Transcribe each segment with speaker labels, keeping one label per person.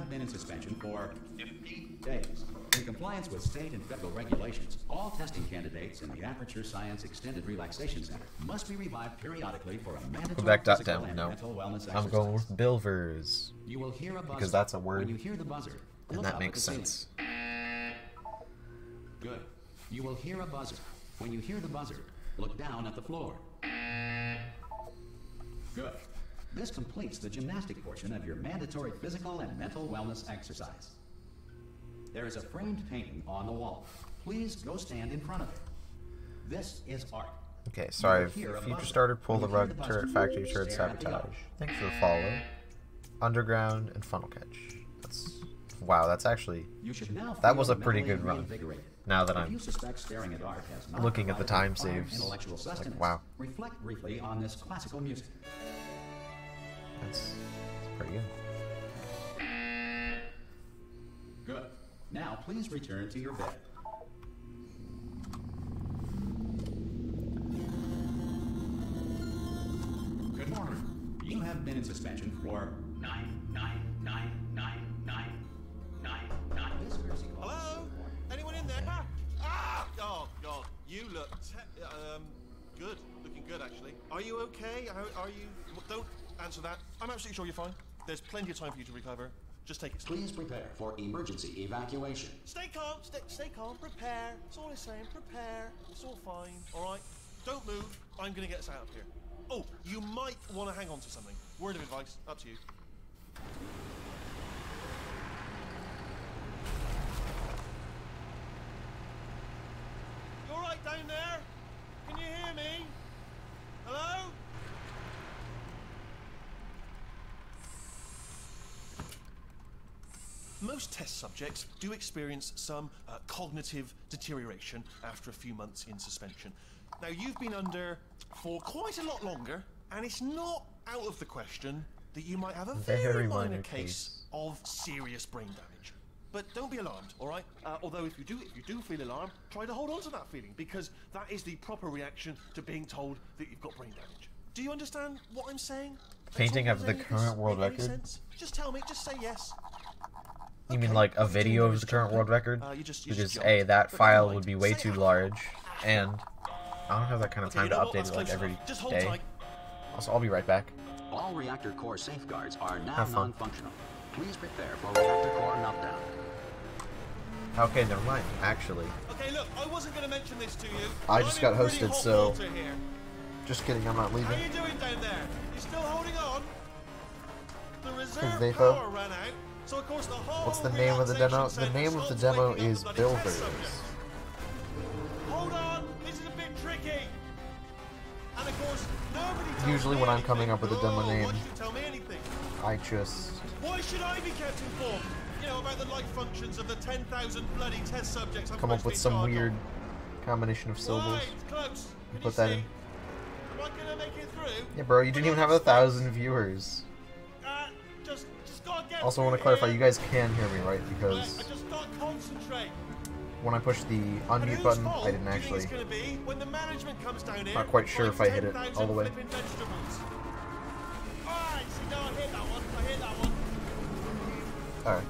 Speaker 1: have been in suspension for 50 days. In compliance with state and federal regulations, all testing candidates in the Aperture Science Extended Relaxation Center must be revived periodically for a mandatory physical and mental wellness exercise.
Speaker 2: I'm going with Bilvers.
Speaker 1: You will hear a buzzer.
Speaker 2: Because that's a word.
Speaker 1: When you hear the buzzer,
Speaker 2: and that makes sense.
Speaker 1: Good. You will hear a buzzer. When you hear the buzzer, look down at the floor. Good. This completes the gymnastic portion of your mandatory physical and mental wellness exercise. There is a framed painting on the wall. Please go stand in front of it. This is art.
Speaker 2: Okay, sorry. Future starter, pull the rug, turret, factory, turret, sabotage. Thanks for the follow. Underground and funnel catch. That's wow. That's actually that was a pretty good run. Now that I'm looking at the time saves, like wow.
Speaker 1: Reflect briefly on this classical music.
Speaker 2: That's pretty good.
Speaker 1: Good. Now please return to your bed. Good morning. You have been in suspension for 9999999.
Speaker 3: Hello? Anyone in there? Ah! Oh God, you look good. Looking good, actually. Are you okay? Are you? Don't answer that. I'm absolutely sure you're fine. There's plenty of time for you to recover. Just take it slow.
Speaker 1: Please prepare for emergency evacuation.
Speaker 3: Stay calm. Stay calm. Prepare. That's all I'm saying. Prepare. It's all fine. All right. Don't move. I'm gonna get us out of here. Oh, you might want to hang on to something. Word of advice. Up to you. You all right down there? Can you hear me? Hello? Most test subjects do experience some cognitive deterioration after a few months in suspension. Now, you've been under for quite a lot longer, and it's not out of the question that you might have a very minor case of serious brain damage. But don't be alarmed, all right? Although if you do feel alarmed, try to hold on to that feeling, because that is the proper reaction to being told that you've got brain damage. Do you understand what I'm saying?
Speaker 2: Painting of the current world record?
Speaker 3: Just tell me, just say yes.
Speaker 2: You mean like a video of the current world record? Because A, that file would be way too large, and I don't have that kind of time to update it like every day. Also, I'll be right back.
Speaker 1: All reactor core safeguards are now non-functional. Please prepare for reactor core meltdown.
Speaker 2: Okay, never mind. Actually,
Speaker 3: okay, look, I wasn't going to mention this to you.
Speaker 2: I just got hosted, so just kidding. I'm not leaving.
Speaker 3: How you doing down there? You still holding on? The reserve
Speaker 2: Vapor.
Speaker 3: power ran out, so of course the whole
Speaker 2: What's the name of the demo? The name of the demo is Bilvers.
Speaker 3: Hold on, this is a bit tricky. And of course, nobody
Speaker 2: usually when I'm coming up with a demo name,
Speaker 3: why should you tell me anything?
Speaker 2: I just...
Speaker 3: Why should I be kept informed? You know, about the life functions of the 10,000 bloody test subjects.
Speaker 2: Come up with some weird combination of syllables.
Speaker 3: Right, close.
Speaker 2: And put that in.
Speaker 3: Am I gonna make it through?
Speaker 2: Yeah, bro, you didn't even have 1,000 viewers.
Speaker 3: Just gotta get
Speaker 2: also want to clarify, you guys can hear me, right? Because
Speaker 3: I just gotta concentrate.
Speaker 2: when I pushed the unmute button, I didn't actually... Not quite sure if I hit it all the way.
Speaker 3: Alright, see, now I hit that one. I hit that one.
Speaker 2: Alright.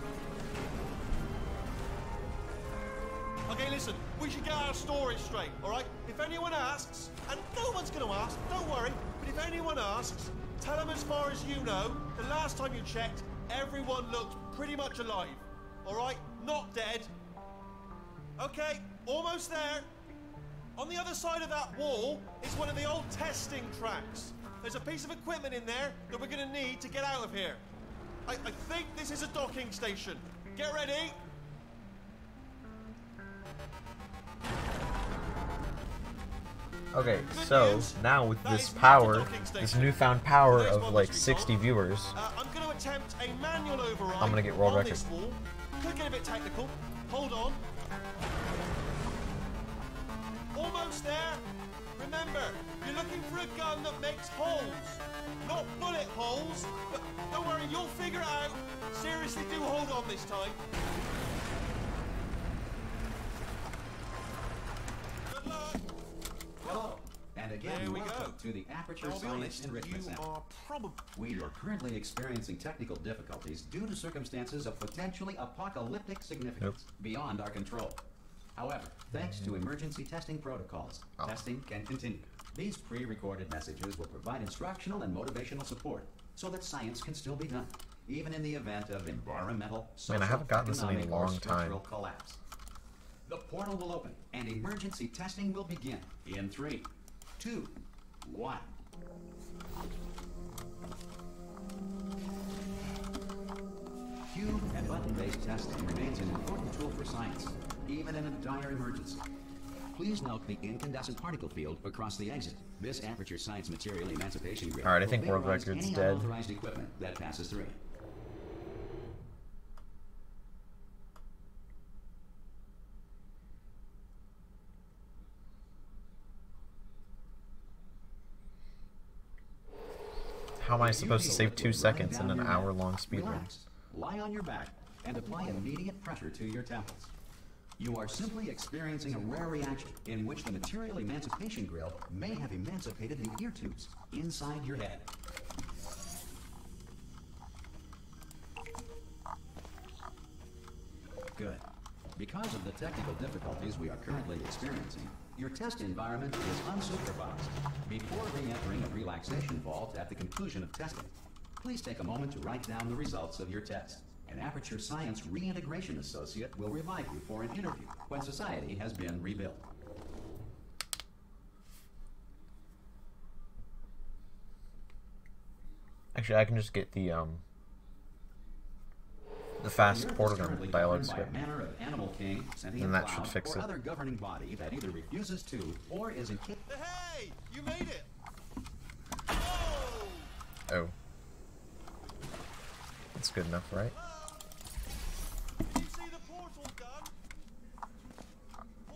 Speaker 3: Okay, listen, we should get our story straight, alright? If anyone asks, and no one's gonna ask, don't worry, but if anyone asks, tell them as far as you know, the last time you checked, everyone looked pretty much alive. Alright? Not dead. Okay, almost there. On the other side of that wall is one of the old testing tracks. There's a piece of equipment in there that we're going to need to get out of here. I think this is a docking station. Get ready.
Speaker 2: Okay, so now with this power, this newfound power of like 60 viewers,
Speaker 3: I'm going to attempt a manual override.
Speaker 2: I'm going to get world record.
Speaker 3: Could get a bit technical. Hold on. Almost there. Remember, you're looking for a gun that makes holes. Not bullet holes. But don't worry, you'll figure it out. Seriously, do hold on this time. Good luck.
Speaker 1: Hello. And again,
Speaker 3: there we go.
Speaker 1: Welcome to the Aperture
Speaker 3: I'll be
Speaker 1: Science
Speaker 3: honest,
Speaker 1: Enrichment
Speaker 3: you
Speaker 1: Center.
Speaker 3: are probably...
Speaker 1: We are currently experiencing technical difficulties due to circumstances of potentially apocalyptic significance beyond our control. However, thanks to emergency testing protocols, testing can continue. These pre-recorded messages will provide instructional and motivational support so that science can still be done, even in the event of environmental, social,
Speaker 2: Man, I haven't gotten this in a
Speaker 1: economic, or
Speaker 2: long
Speaker 1: structural
Speaker 2: time.
Speaker 1: collapse. The portal will open and emergency testing will begin in 3, 2, 1. Cube and button-based testing remains an important tool for science, even in a dire emergency. Please note the incandescent particle field across the exit. This Aperture Science Material Emancipation Grid
Speaker 2: Alright, I think
Speaker 1: will
Speaker 2: world
Speaker 1: vaporize
Speaker 2: record's
Speaker 1: any
Speaker 2: dead.
Speaker 1: unauthorized equipment that passes through.
Speaker 2: How am I supposed to save 2 seconds in an hour-long speedrun?
Speaker 1: Relax, lie on your back, and apply immediate pressure to your temples. You are simply experiencing a rare reaction in which the material emancipation grill may have emancipated the ear tubes inside your head. Good. Because of the technical difficulties we are currently experiencing, your test environment is unsupervised. Before re-entering a relaxation vault at the conclusion of testing, please take a moment to write down the results of your test. An Aperture Science Reintegration Associate will revive you for an interview when society has been rebuilt.
Speaker 2: Actually, I can just get the fast portal gun dialogue script. And that should fix it.
Speaker 1: Other governing body that either refuses to or is incapable.
Speaker 3: Hey! You made it!
Speaker 2: Oh. That's good enough, right?
Speaker 3: Did you see the portal gun?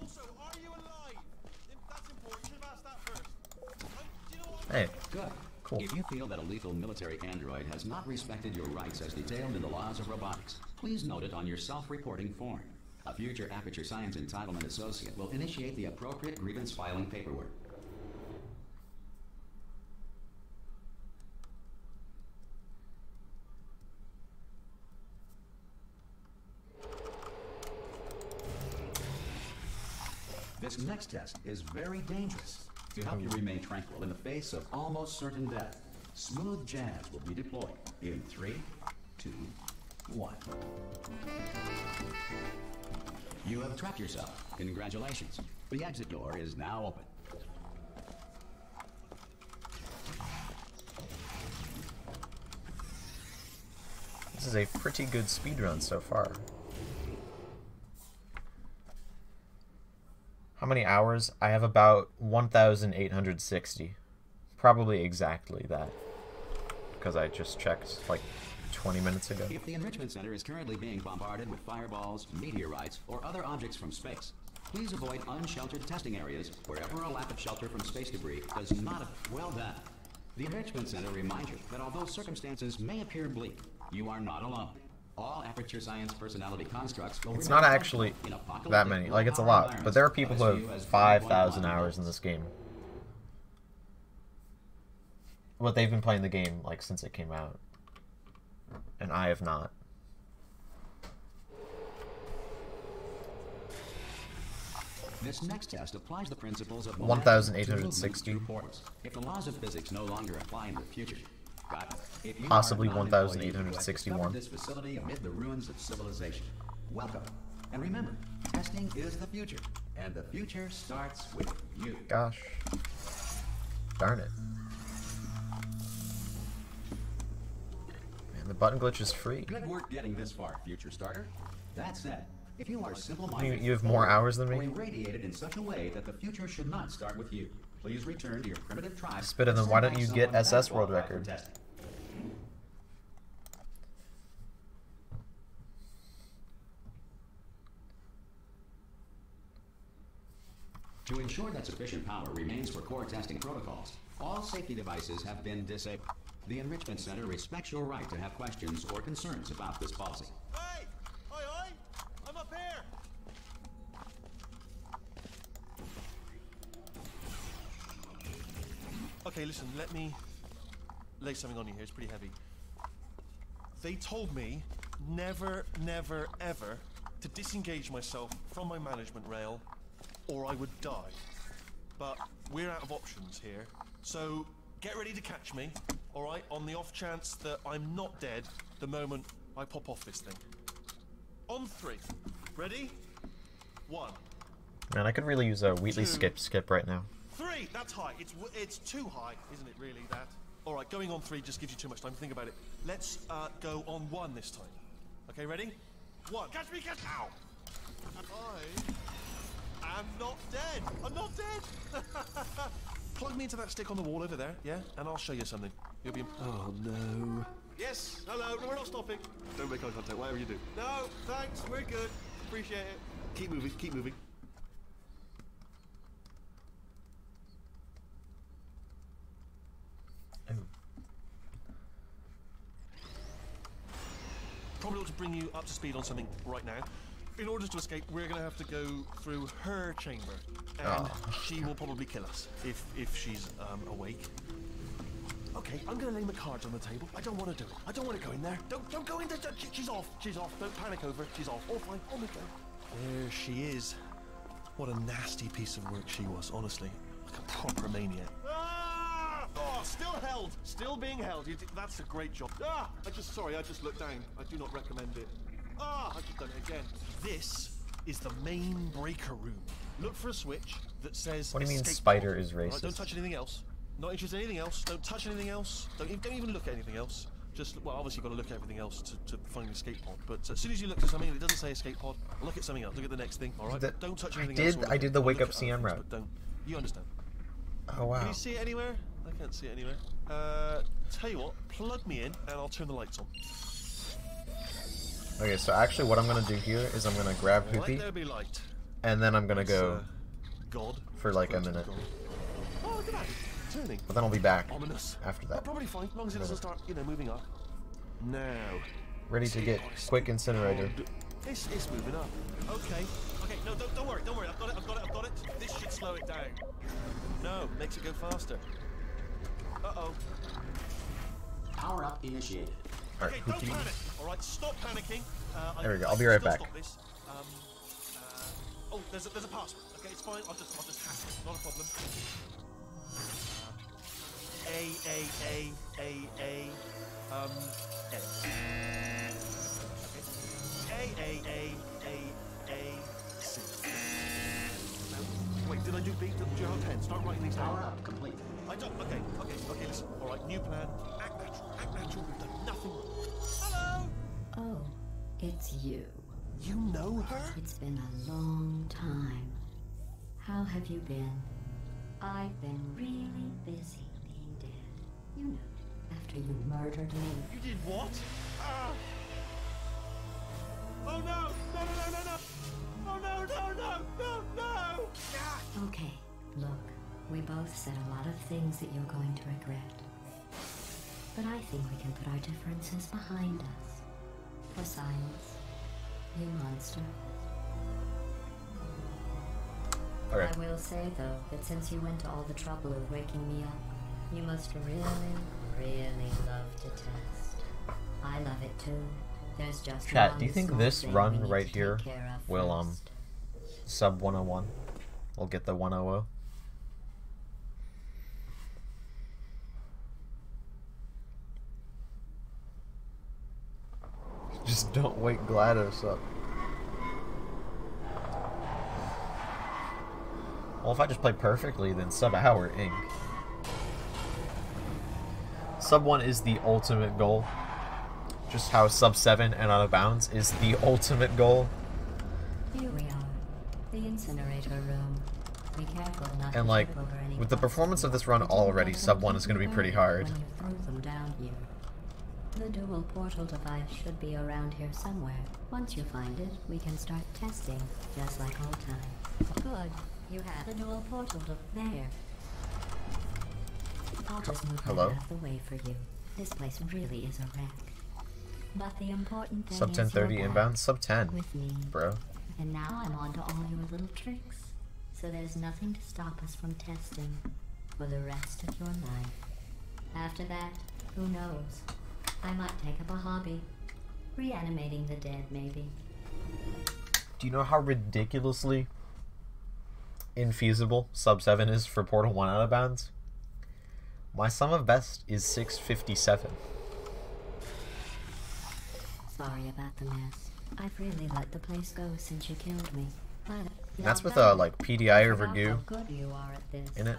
Speaker 3: Also, are you alive? That's important. You should have asked that first. Do you know what?
Speaker 2: Hey.
Speaker 1: Good.
Speaker 2: Cool.
Speaker 1: If you feel that a lethal military android has not respected your rights as detailed in the laws of robotics, please note it on your self-reporting form. A future Aperture Science Entitlement Associate will initiate the appropriate grievance filing paperwork. This next test is very dangerous. To help you remain tranquil in the face of almost certain death, smooth jazz will be deployed in 3, 2, 1. You have trapped yourself. Congratulations. The exit door is now open.
Speaker 2: This is a pretty good speedrun so far. How many hours? I have about 1,860. Probably exactly that. Because I just checked like 20 minutes ago.
Speaker 1: If the Enrichment Center is currently being bombarded with fireballs, meteorites, or other objects from space, please avoid unsheltered testing areas wherever a lack of shelter from space debris does not... Well done. The Enrichment Center reminds you that although circumstances may appear bleak, you are not alone. All Aperture Science personality constructs will...
Speaker 2: It's not actually that many. Like, it's a lot. But there are people who have 5,000 hours in this game. But they've been playing the game, like, since it came out. And I have not.
Speaker 1: This next test applies the principles of
Speaker 2: 1,860.
Speaker 1: If the laws of physics no longer apply in the future,
Speaker 2: Possibly 1,861.
Speaker 1: This facility amid the ruins of civilization. Welcome. And remember, testing is the future, and the future starts with you.
Speaker 2: Gosh. Darn it. Man, the button glitch is free.
Speaker 1: Good work getting this far, future starter. That said, if you are simple-minded,
Speaker 2: You have more hours than me?
Speaker 1: or irradiated in such a way that the future should not start with you, please return to your primitive tribe.
Speaker 2: Spitter, then why don't you get SS world record?
Speaker 1: To ensure that sufficient power remains for core testing protocols, all safety devices have been disabled. The Enrichment Center respects your right to have questions or concerns about this policy.
Speaker 3: Hey! Oi! I'm up here! Okay, listen, let me lay something on you here. It's pretty heavy. They told me never, never, ever to disengage myself from my management rail or I would die. But we're out of options here, so get ready to catch me, all right, on the off chance that I'm not dead the moment I pop off this thing. On 3. Ready? 1.
Speaker 2: Man, I could really use a Wheatley skip right now.
Speaker 3: 3! That's high. It's too high, isn't it, really, that? All right, going on 3 just gives you too much time to think about it. Let's go on 1 this time. Okay, ready? 1. Catch me, catch me! Ow! I'm not dead. I'm not dead. Plug me into that stick on the wall over there, yeah? And I'll show you something. You'll be... Oh, no. Yes, hello. No, we're not stopping. Don't make eye contact, whatever you do. No, thanks. We're good. Appreciate it. Keep moving, keep moving.
Speaker 2: Oh.
Speaker 3: Probably ought to bring you up to speed on something right now. In order to escape, we're going to have to go through her chamber, and she will probably kill us if she's awake. Okay, I'm going to lay my cards on the table. I don't want to do it. I don't want to go in there. Don't go in there. She's off. She's off. Don't panic over. She's off. All fine. On we go. There she is. What a nasty piece of work she was, honestly. Like a proper maniac. Ah! Oh, still held. Still being held. That's a great job. Ah! I just looked down. I do not recommend it. Ah, I've just done it again. This is the main breaker room. Look for a switch that says.
Speaker 2: What do you mean
Speaker 3: escape
Speaker 2: spider
Speaker 3: pod.
Speaker 2: is racist?
Speaker 3: Right, don't touch anything else. Not interested in anything else. Don't touch anything else. Don't even look at anything else. Just, well, obviously you've got to look at everything else to find the escape pod. But as soon as you look at something and it doesn't say escape pod, look at something else. Look at the next thing. All right. Don't touch anything else.
Speaker 2: I did the wake up CM route.
Speaker 3: But don't. You understand?
Speaker 2: Oh wow.
Speaker 3: Can you see it anywhere? I can't see it anywhere. Tell you what, plug me in and I'll turn the lights on.
Speaker 2: Okay, so actually what I'm going to do here is I'm going to grab Hoopy, and then I'm going to go
Speaker 3: God
Speaker 2: for like a minute.
Speaker 3: Oh, look at that. Turning.
Speaker 2: But then I'll be back
Speaker 3: Ominous.
Speaker 2: after that.
Speaker 3: Probably fine, as long as it doesn't start, moving up. Now.
Speaker 2: Ready to get quick incinerator.
Speaker 3: It's moving up. Okay. Okay, no, don't worry. I've got it. This should slow it down. No, makes it go faster. Uh-oh.
Speaker 1: Power up initiated.
Speaker 3: Okay, don't panic. All right, stop panicking.
Speaker 2: There we go. I'll be right back.
Speaker 3: Stop this. Oh, there's a password. Okay, it's fine. I'll just hack it. Not a problem. A. C. No, wait, did I do B? Did you have 10? Start writing these down.
Speaker 1: Power up complete.
Speaker 3: I don't. Okay, listen. All right, new plan. Act natural. We've done nothing wrong. Hello.
Speaker 4: Oh, it's you.
Speaker 3: You know her?
Speaker 4: It's been a long time. How have you been? I've been really busy being dead. You know, after you murdered me.
Speaker 3: You did what? Oh no! No! Oh no!
Speaker 4: Okay, look, we both said a lot of things that you're going to regret. But I think we can put our differences behind us. For science, you monster.
Speaker 2: Okay.
Speaker 4: I will say, though, that since you went to all the trouble of waking me up, you must really, really love to test. I love it too. There's just
Speaker 2: Chat, do you think this run right here will sub 101? We'll get the 100. Just don't wake GLaDOS up. Well, if I just play perfectly, then sub hour ink. Sub 1 is the ultimate goal. Just how sub 7 and out of bounds is the ultimate goal.
Speaker 4: Here we are, the incinerator room. Be careful not
Speaker 2: And
Speaker 4: to
Speaker 2: like,
Speaker 4: trip over any
Speaker 2: with the performance of this run already, sub 1 is going to be pretty hard.
Speaker 4: When you threw them down here. The dual portal device should be around here somewhere. Once you find it, we can start testing, just like old times. Good. You have the dual portal there. I'll just move that out of the way for you. This place really is a wreck. But the important thing
Speaker 2: Sub
Speaker 4: is
Speaker 2: 1030
Speaker 4: you're
Speaker 2: inbound,
Speaker 4: back
Speaker 2: sub 10,
Speaker 4: with me.
Speaker 2: bro.
Speaker 4: And now I'm on to all your little tricks. So there's nothing to stop us from testing. for the rest of your life. After that, who knows? I might take up a hobby. Reanimating the dead, maybe.
Speaker 2: Do you know how ridiculously infeasible sub 7 is for Portal 1 out of bounds? My sum of best is 657.
Speaker 4: Sorry about the mess. I've really let the place go since you killed me.
Speaker 2: That's with a like PDI over
Speaker 4: How
Speaker 2: goo
Speaker 4: good you are at this.
Speaker 2: in it.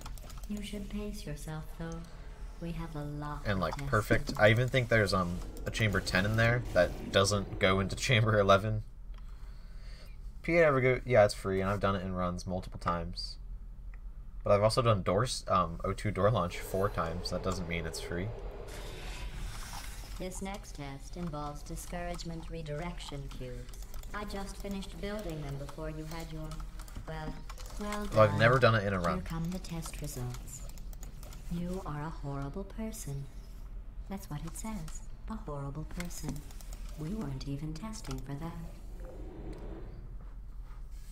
Speaker 4: You should pace yourself though. We have a lot
Speaker 2: And
Speaker 4: to
Speaker 2: like
Speaker 4: test.
Speaker 2: perfect. I even think there's a chamber 10 in there that doesn't go into chamber 11. PDI over goo, yeah, it's free, and I've done it in runs multiple times. But I've also done O2 door launch 4 times. That doesn't mean it's free.
Speaker 4: This next test involves discouragement redirection cubes. I just finished building them before you had your... Well
Speaker 2: I've
Speaker 4: done.
Speaker 2: never done it in a
Speaker 4: Here
Speaker 2: run.
Speaker 4: come the test results. You are a horrible person. That's what it says. A horrible person. We weren't even testing for that.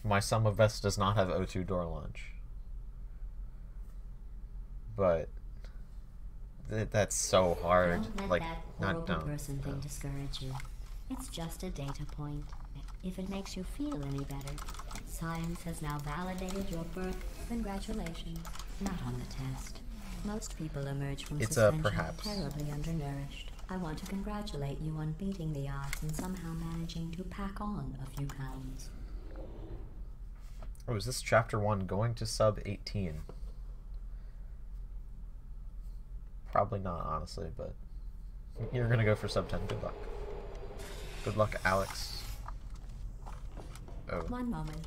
Speaker 2: My sum of best does not have O2 door launch. But that's so hard.
Speaker 4: Don't let
Speaker 2: Like,
Speaker 4: that
Speaker 2: not
Speaker 4: horrible
Speaker 2: don't.
Speaker 4: person thing discourage you. It's just a data point. If it makes you feel any better, science has now validated your birth. Congratulations. Not on the test. Most people emerge from
Speaker 2: It's
Speaker 4: suspension
Speaker 2: perhaps.
Speaker 4: terribly undernourished. I want to congratulate you on beating the odds and somehow managing to pack on a few pounds.
Speaker 2: Oh, is this chapter 1 going to sub 18? Probably not, honestly, but you're gonna go for sub 10. Good luck. Good luck, Alex. Oh.
Speaker 4: One moment.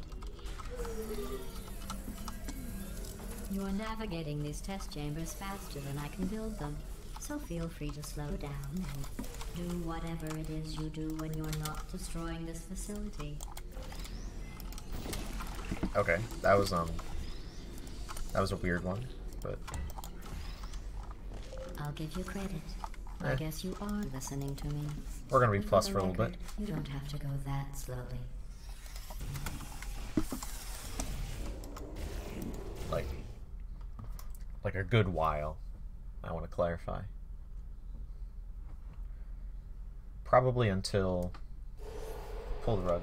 Speaker 4: You are navigating these test chambers faster than I can build them, so feel free to slow down and do whatever it is you do when you're not destroying this facility.
Speaker 2: Okay, that was a weird one, but
Speaker 4: I'll give you credit. I
Speaker 2: Eh.
Speaker 4: guess you are listening to me.
Speaker 2: we're gonna be
Speaker 4: But
Speaker 2: plus
Speaker 4: the
Speaker 2: for a little bit.
Speaker 4: record, you don't have to go that slowly.
Speaker 2: Like a good while. I want to clarify. Probably until pull the rug.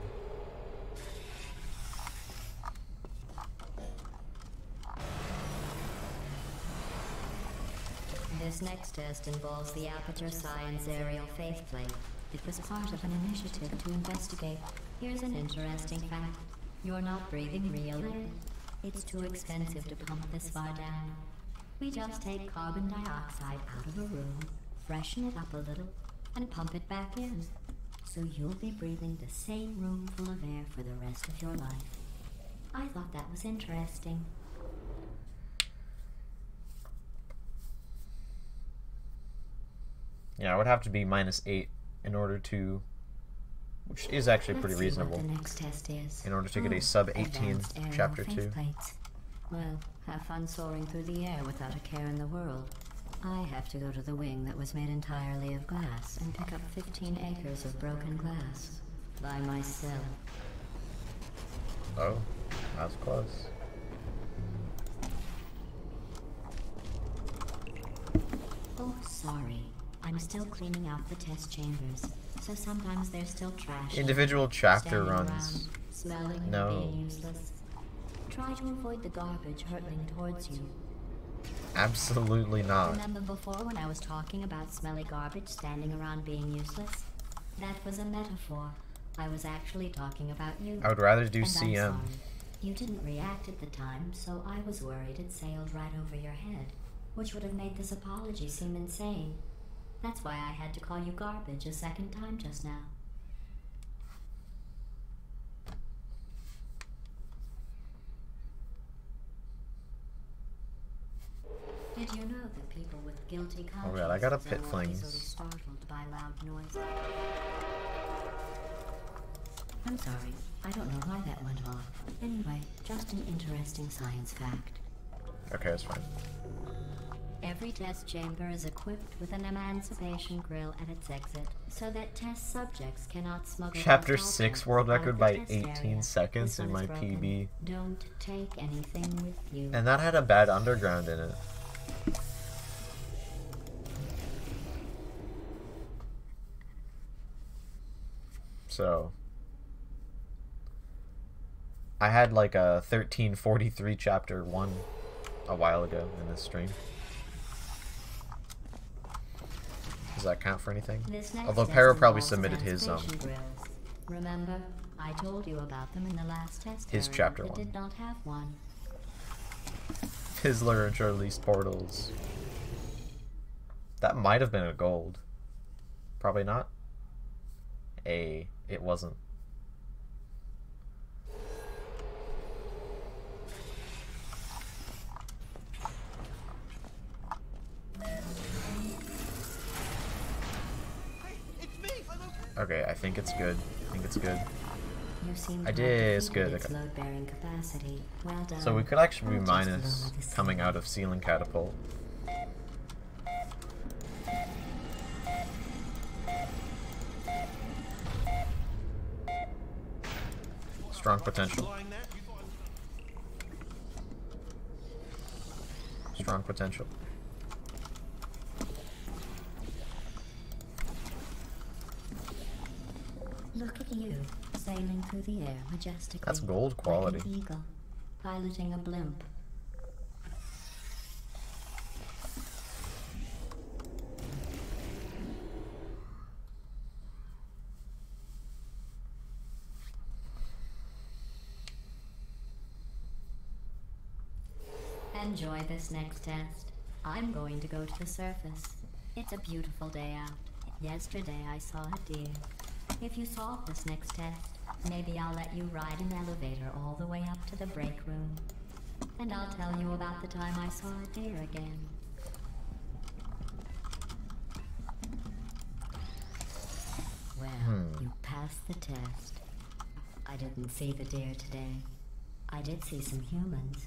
Speaker 4: This next test involves the Aperture Science Aerial Faceplate. It was part of an initiative to investigate. Here's an interesting fact. You're not breathing real air. It's too expensive to pump this far down. We just take carbon dioxide out of a room, freshen it up a little, and pump it back in. So you'll be breathing the same room full of air for the rest of your life. I thought that was interesting.
Speaker 2: Yeah, it would have to be -8 in order to, which is actually pretty
Speaker 4: Let's see
Speaker 2: reasonable,
Speaker 4: what the next test is.
Speaker 2: in order to get a sub 18
Speaker 4: advanced aerial
Speaker 2: chapter 2.
Speaker 4: faceplates. Well, have fun soaring through the air without a care in the world. I have to go to the wing that was made entirely of glass and pick up 15 acres of broken glass by myself.
Speaker 2: Oh, that was close.
Speaker 4: Oh, sorry. I'm still cleaning out the test chambers, so sometimes there's still trash.
Speaker 2: Individual chapter
Speaker 4: standing
Speaker 2: runs.
Speaker 4: around, smelling
Speaker 2: No.
Speaker 4: and being useless. Try to avoid the garbage hurtling towards you.
Speaker 2: Absolutely not.
Speaker 4: Remember before when I was talking about smelly garbage standing around being useless? That was a metaphor. I was actually talking about you.
Speaker 2: I would rather do
Speaker 4: And
Speaker 2: CM.
Speaker 4: I'm sorry. You didn't react at the time, so I was worried it sailed right over your head, which would have made this apology seem insane. That's why I had to call you garbage a second time just now. Did you know that people with guilty consciences
Speaker 2: God, I got a
Speaker 4: are
Speaker 2: pit
Speaker 4: more
Speaker 2: flings.
Speaker 4: easily startled by loud noise? I'm sorry, I don't know why that went off. Anyway, just an interesting science fact.
Speaker 2: Okay, that's fine.
Speaker 4: Every test chamber is equipped with an emancipation grill at its exit, so that test subjects cannot smuggle
Speaker 2: Chapter
Speaker 4: test
Speaker 2: 6
Speaker 4: objects
Speaker 2: world
Speaker 4: out of
Speaker 2: record
Speaker 4: the
Speaker 2: by
Speaker 4: test
Speaker 2: 18
Speaker 4: area.
Speaker 2: seconds
Speaker 4: This
Speaker 2: in
Speaker 4: one
Speaker 2: my
Speaker 4: is broken.
Speaker 2: PB.
Speaker 4: Don't take anything with you.
Speaker 2: And that had a bad underground in it. So I had like a 1343 chapter 1 a while ago in this stream. Does that count for anything? Although Pero probably submitted his
Speaker 4: Remember, I told you about them in the last test.
Speaker 2: His chapter 1.
Speaker 4: Did not have one.
Speaker 2: Fizzler and Charlize Portals. That might have been a gold. Probably not. It wasn't. Okay, I think it's good. I think it's good. I did, it's good. Okay.
Speaker 4: Well done.
Speaker 2: So we could actually be minus coming out of ceiling catapult. Strong potential. Strong potential.
Speaker 4: Look at you, sailing through the air majestically.
Speaker 2: That's gold quality.
Speaker 4: Like an eagle, piloting a blimp. Enjoy this next test. I'm going to go to the surface. It's a beautiful day out. Yesterday I saw a deer. If you solve this next test, maybe I'll let you ride an elevator all the way up to the break room. And I'll tell you about the time I saw a deer again. Well, you passed the test. I didn't see the deer today. I did see some humans.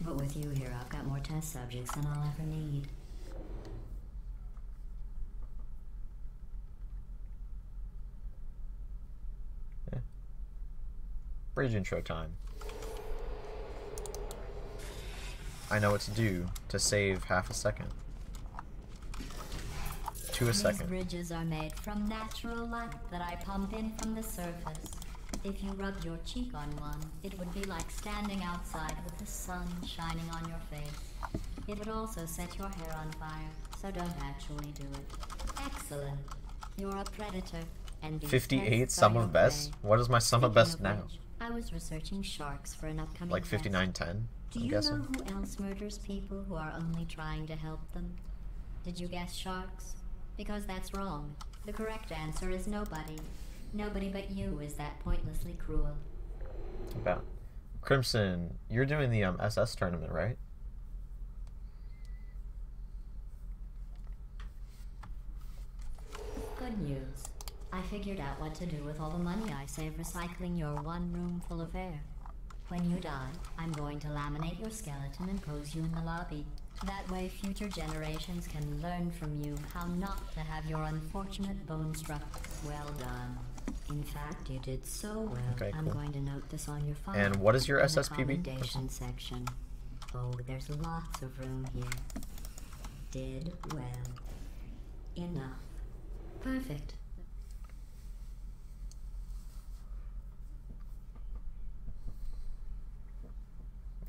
Speaker 4: But with you here, I've got more test subjects than I'll ever need.
Speaker 2: Yeah. Bridge intro time. I know what to do to save half a second. To a second.
Speaker 4: These bridges are made from natural light that I pump in from the surface. If you rubbed your cheek on one, it would be like standing outside with the sun shining on your face. It would also set your hair on fire, so don't actually do it. Excellent. You're a predator. And
Speaker 2: 58 sum of best? What is my sum of best now?
Speaker 4: I was researching sharks for an upcoming
Speaker 2: like 5910,
Speaker 4: Do you know who else murders people who are only trying to help them? Did you guess sharks? Because that's wrong. The correct answer is nobody. Nobody but you is that pointlessly cruel.
Speaker 2: About Crimson, you're doing the SS tournament, right?
Speaker 4: Good news. I figured out what to do with all the money I save recycling your one room full of air. When you die, I'm going to laminate your skeleton and pose you in the lobby. That way future generations can learn from you how not to have your unfortunate bone struck. Well done. In fact, you did so well.
Speaker 2: Okay, cool.
Speaker 4: I'm going to note this on your file.
Speaker 2: And what is your
Speaker 4: in the
Speaker 2: SSPB?
Speaker 4: commendation section. Oh, there's lots of room here. Did well. Enough. Perfect.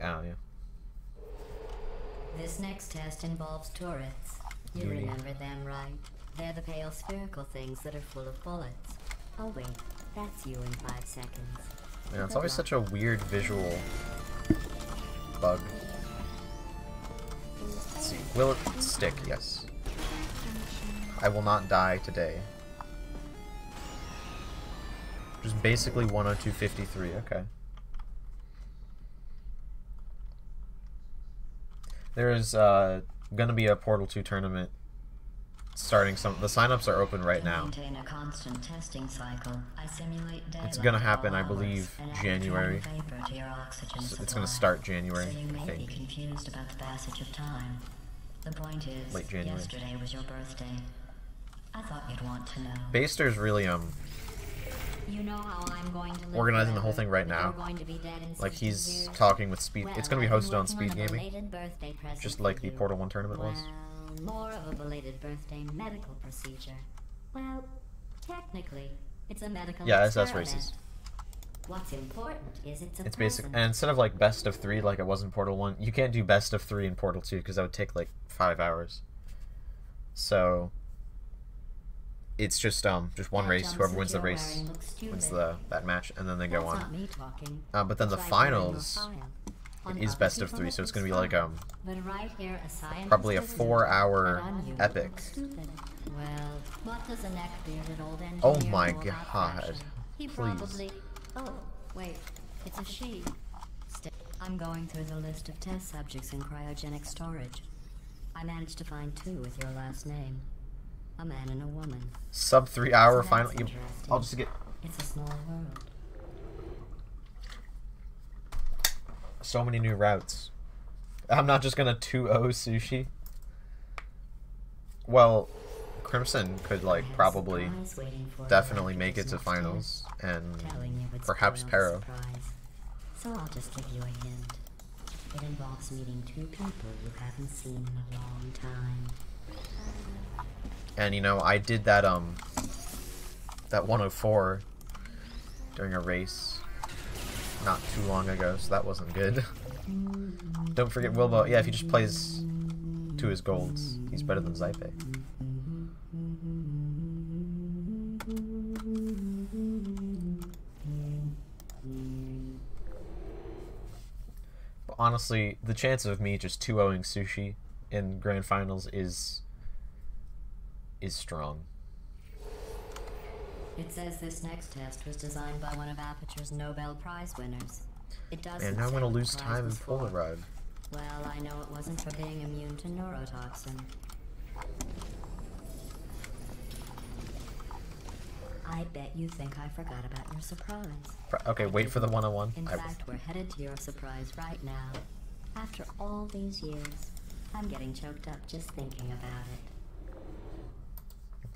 Speaker 2: Oh, yeah.
Speaker 4: This next test involves turrets. You remember them, right? They're the pale spherical things that are full of bullets. Oh wait, that's you in 5 seconds.
Speaker 2: Yeah, it's always such a weird visual bug. Let's see. Will it stick? Yes. I will not die today. Just basically 102.53, okay. There is gonna be a Portal 2 tournament starting the signups are open right now.
Speaker 4: Maintain a constant testing cycle. I simulate
Speaker 2: It's gonna happen, I believe, January. So it's gonna start January,
Speaker 4: so you may
Speaker 2: I think.
Speaker 4: be confused about the passage of time. The point is,
Speaker 2: Late January.
Speaker 4: yesterday was your birthday. I thought you'd want to know.
Speaker 2: Baster's really
Speaker 4: You know how I'm going to live
Speaker 2: organizing the
Speaker 4: forever,
Speaker 2: whole thing right
Speaker 4: but
Speaker 2: now.
Speaker 4: you're going to be dead in
Speaker 2: Like
Speaker 4: 60
Speaker 2: he's
Speaker 4: years.
Speaker 2: talking with Speed.
Speaker 4: Well,
Speaker 2: It's gonna be
Speaker 4: I've been
Speaker 2: hosted on
Speaker 4: working
Speaker 2: Speed
Speaker 4: a
Speaker 2: Gaming,
Speaker 4: belated birthday present
Speaker 2: just
Speaker 4: for
Speaker 2: like the
Speaker 4: you.
Speaker 2: Portal 1 tournament was.
Speaker 4: Well, more of a belated birthday medical procedure. Well, technically, It's a medical
Speaker 2: Yeah,
Speaker 4: experiment.
Speaker 2: SS races.
Speaker 4: What's important is
Speaker 2: It's basic, and instead of like best of 3 like it was in Portal 1, you can't do best of 3 in Portal 2 because that would take like 5 hours. So it's just one race. Whoever wins the race wins that match, and then they go on. But then the finals is best of 3, so it's gonna be like probably a 4-hour epic.
Speaker 4: Well, what does a neck-bearded old engineer
Speaker 2: Oh my
Speaker 4: know about
Speaker 2: god!
Speaker 4: fashion? He
Speaker 2: Please.
Speaker 4: probably. Oh, wait, it's a she. I'm going through the list of test subjects in cryogenic storage. I managed to find 2 with your last name. A man and a woman.
Speaker 2: Sub 3-hour
Speaker 4: So
Speaker 2: final.
Speaker 4: that's
Speaker 2: I'll just get
Speaker 4: It's a small world.
Speaker 2: so many new routes. I'm not just gonna 2-0 sushi. Well, Crimson could like probably definitely make it to finals, and perhaps Pero.
Speaker 4: So I'll just give you a hint. It involves meeting 2 people you haven't seen in a long time.
Speaker 2: And you know, I did that 104 during a race not too long ago, so that wasn't good. Don't forget Wilbo. Yeah, if he just plays to his golds, he's better than Zype. But honestly, the chance of me just 2-0ing Sushi in Grand Finals is strong.
Speaker 4: It says this next test was designed by one of Aperture's Nobel Prize winners. It doesn't.
Speaker 2: And now I'm
Speaker 4: say
Speaker 2: gonna
Speaker 4: what the
Speaker 2: lose
Speaker 4: prize
Speaker 2: time in
Speaker 4: was for.
Speaker 2: Polaroid.
Speaker 4: Well, I know it wasn't for being immune to neurotoxin. I bet you think I forgot about your surprise.
Speaker 2: Okay, wait for the 101.
Speaker 4: In fact, we're headed to your surprise right now. After all these years, I'm getting choked up just thinking about it.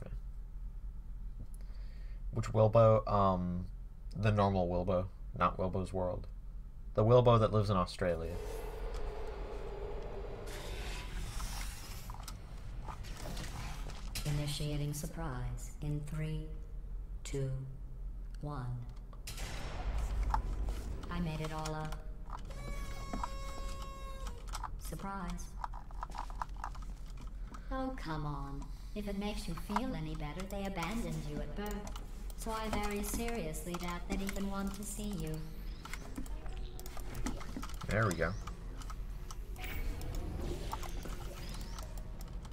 Speaker 2: Okay. Which Wilbo? The normal Wilbo, not Wilbo's World. The Wilbo that lives in Australia.
Speaker 4: Initiating surprise in 3, 2, 1. I made it all up. Surprise. Oh, come on. If it makes you feel any better, they abandoned you at birth. So I very seriously doubt they'd even want to see you.
Speaker 2: There we go.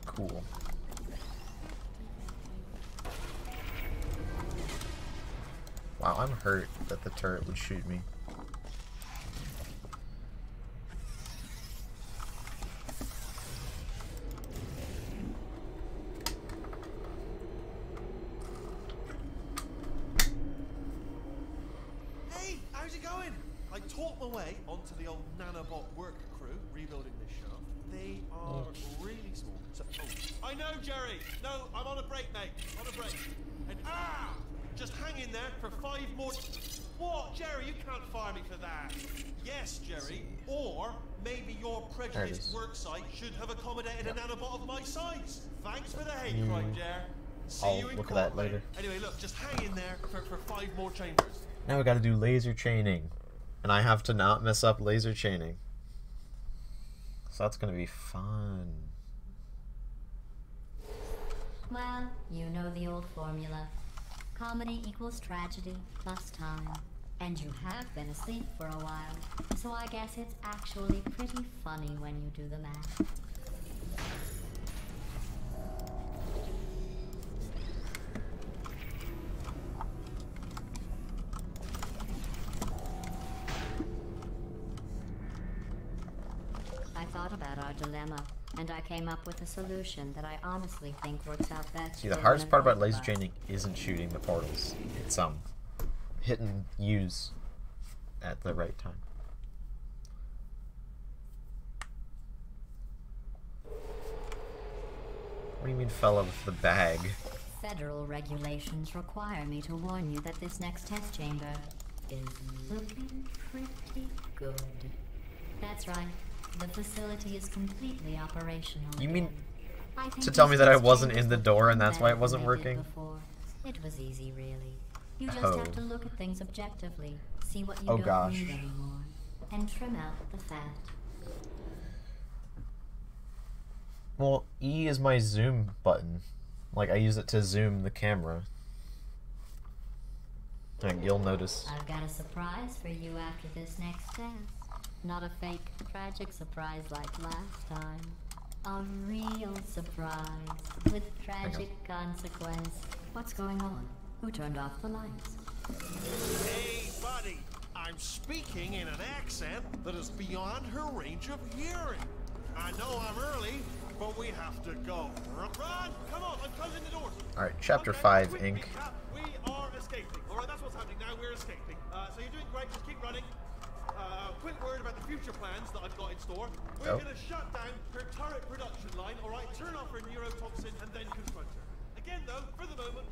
Speaker 2: Cool. Wow, I'm hurt that the turret would shoot me.
Speaker 3: Hey, how's it going? I talked my way onto the old nanobot work crew rebuilding this shaft. They are really small. So, I know, Jerry. No, I'm on a break, mate. On a break. And just hang in there for 5 more. What, Jerry? You can't fire me for that. Yes, Jerry. Or maybe your prejudiced work site should have accommodated a nanobot of my size. Thanks for the hate crime, Jer. See you in
Speaker 2: look at
Speaker 3: court,
Speaker 2: that later.
Speaker 3: mate. Anyway, look, just hang in there for 5 more chambers.
Speaker 2: Now we gotta do laser chaining. And I have to not mess up laser chaining. So that's gonna be fun.
Speaker 4: Well, you know the old formula. Comedy equals tragedy plus time. And you have been asleep for a while, so I guess it's actually pretty funny when you do the math. I thought about our dilemma, and I came up with a solution that I honestly think works out best.
Speaker 2: See, the
Speaker 4: for
Speaker 2: hardest
Speaker 4: an
Speaker 2: part about
Speaker 4: adult
Speaker 2: laser
Speaker 4: bus.
Speaker 2: chaining isn't shooting the portals. It's hit and use at the right time. What do you mean, fella with the bag?
Speaker 4: Federal regulations require me to warn you that this next test chamber is looking pretty good. That's right. The facility is completely operational.
Speaker 2: You mean
Speaker 4: again. I think
Speaker 2: to tell
Speaker 4: this
Speaker 2: me that I
Speaker 4: test
Speaker 2: wasn't
Speaker 4: chambers
Speaker 2: in the
Speaker 4: will
Speaker 2: door
Speaker 4: perform
Speaker 2: and that's why it
Speaker 4: better
Speaker 2: wasn't
Speaker 4: than they did
Speaker 2: working?
Speaker 4: before. It was easy, really. You just have to look at things objectively, see what you don't need anymore, and trim out the fat.
Speaker 2: Well, E is my zoom button. Like, I use it to zoom the camera. And you'll notice.
Speaker 4: I've got a surprise for you after this next test. Not a fake, tragic surprise like last time. A real surprise with tragic consequence. What's going on? Who turned off the lights?
Speaker 3: Hey, buddy. I'm speaking in an accent that is beyond her range of hearing. I know I'm early, but we have to go. Run! Come on, I'm closing the doors.
Speaker 2: Alright, Chapter 5, Inc.
Speaker 3: We are escaping. Alright, that's what's happening now. We're escaping. So you're doing great. Just keep running. Quick word about the future plans that I've got in store. We're going to shut down her turret production line, alright? Turn off her neurotoxin and then confront her. Again, though, for the moment...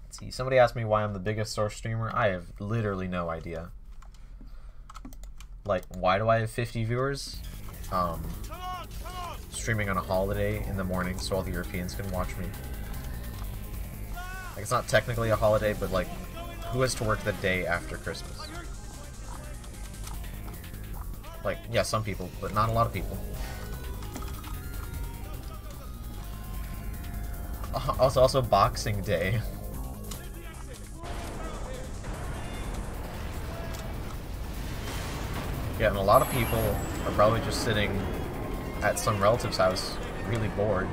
Speaker 2: Let's see, somebody asked me why I'm the biggest Source streamer. I have literally no idea. Like, why do I have 50 viewers? Streaming on a holiday in the morning so all the Europeans can watch me. Like, it's not technically a holiday, but like, who has to work the day after Christmas? Like, yeah, some people, but not a lot of people. Also Boxing Day. Yeah, and a lot of people are probably just sitting at some relative's house, really bored.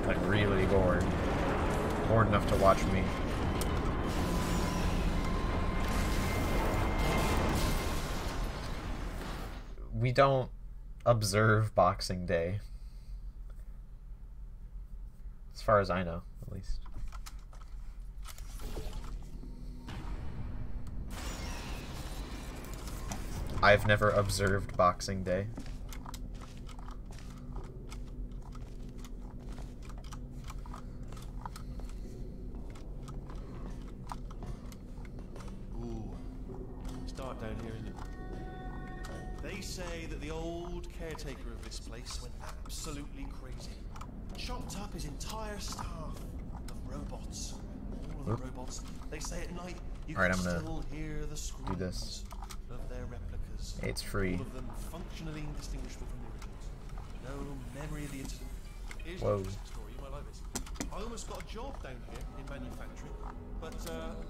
Speaker 2: Like, really bored. Bored enough to watch me. We don't observe Boxing Day. As far as I know, at least. I've never observed Boxing Day.
Speaker 3: Ooh, start down here, isn't it? They say that the old caretaker of this place went absolutely crazy. Chopped up his entire staff of robots. All of the robots. They say at night you can still hear the screams of their replicas.
Speaker 2: It's free.
Speaker 3: All of them functionally indistinguishable from the originals. No memory of the incident. Here's
Speaker 2: Whoa.
Speaker 3: an interesting story. You might like this. I almost got a job down here in manufacturing, but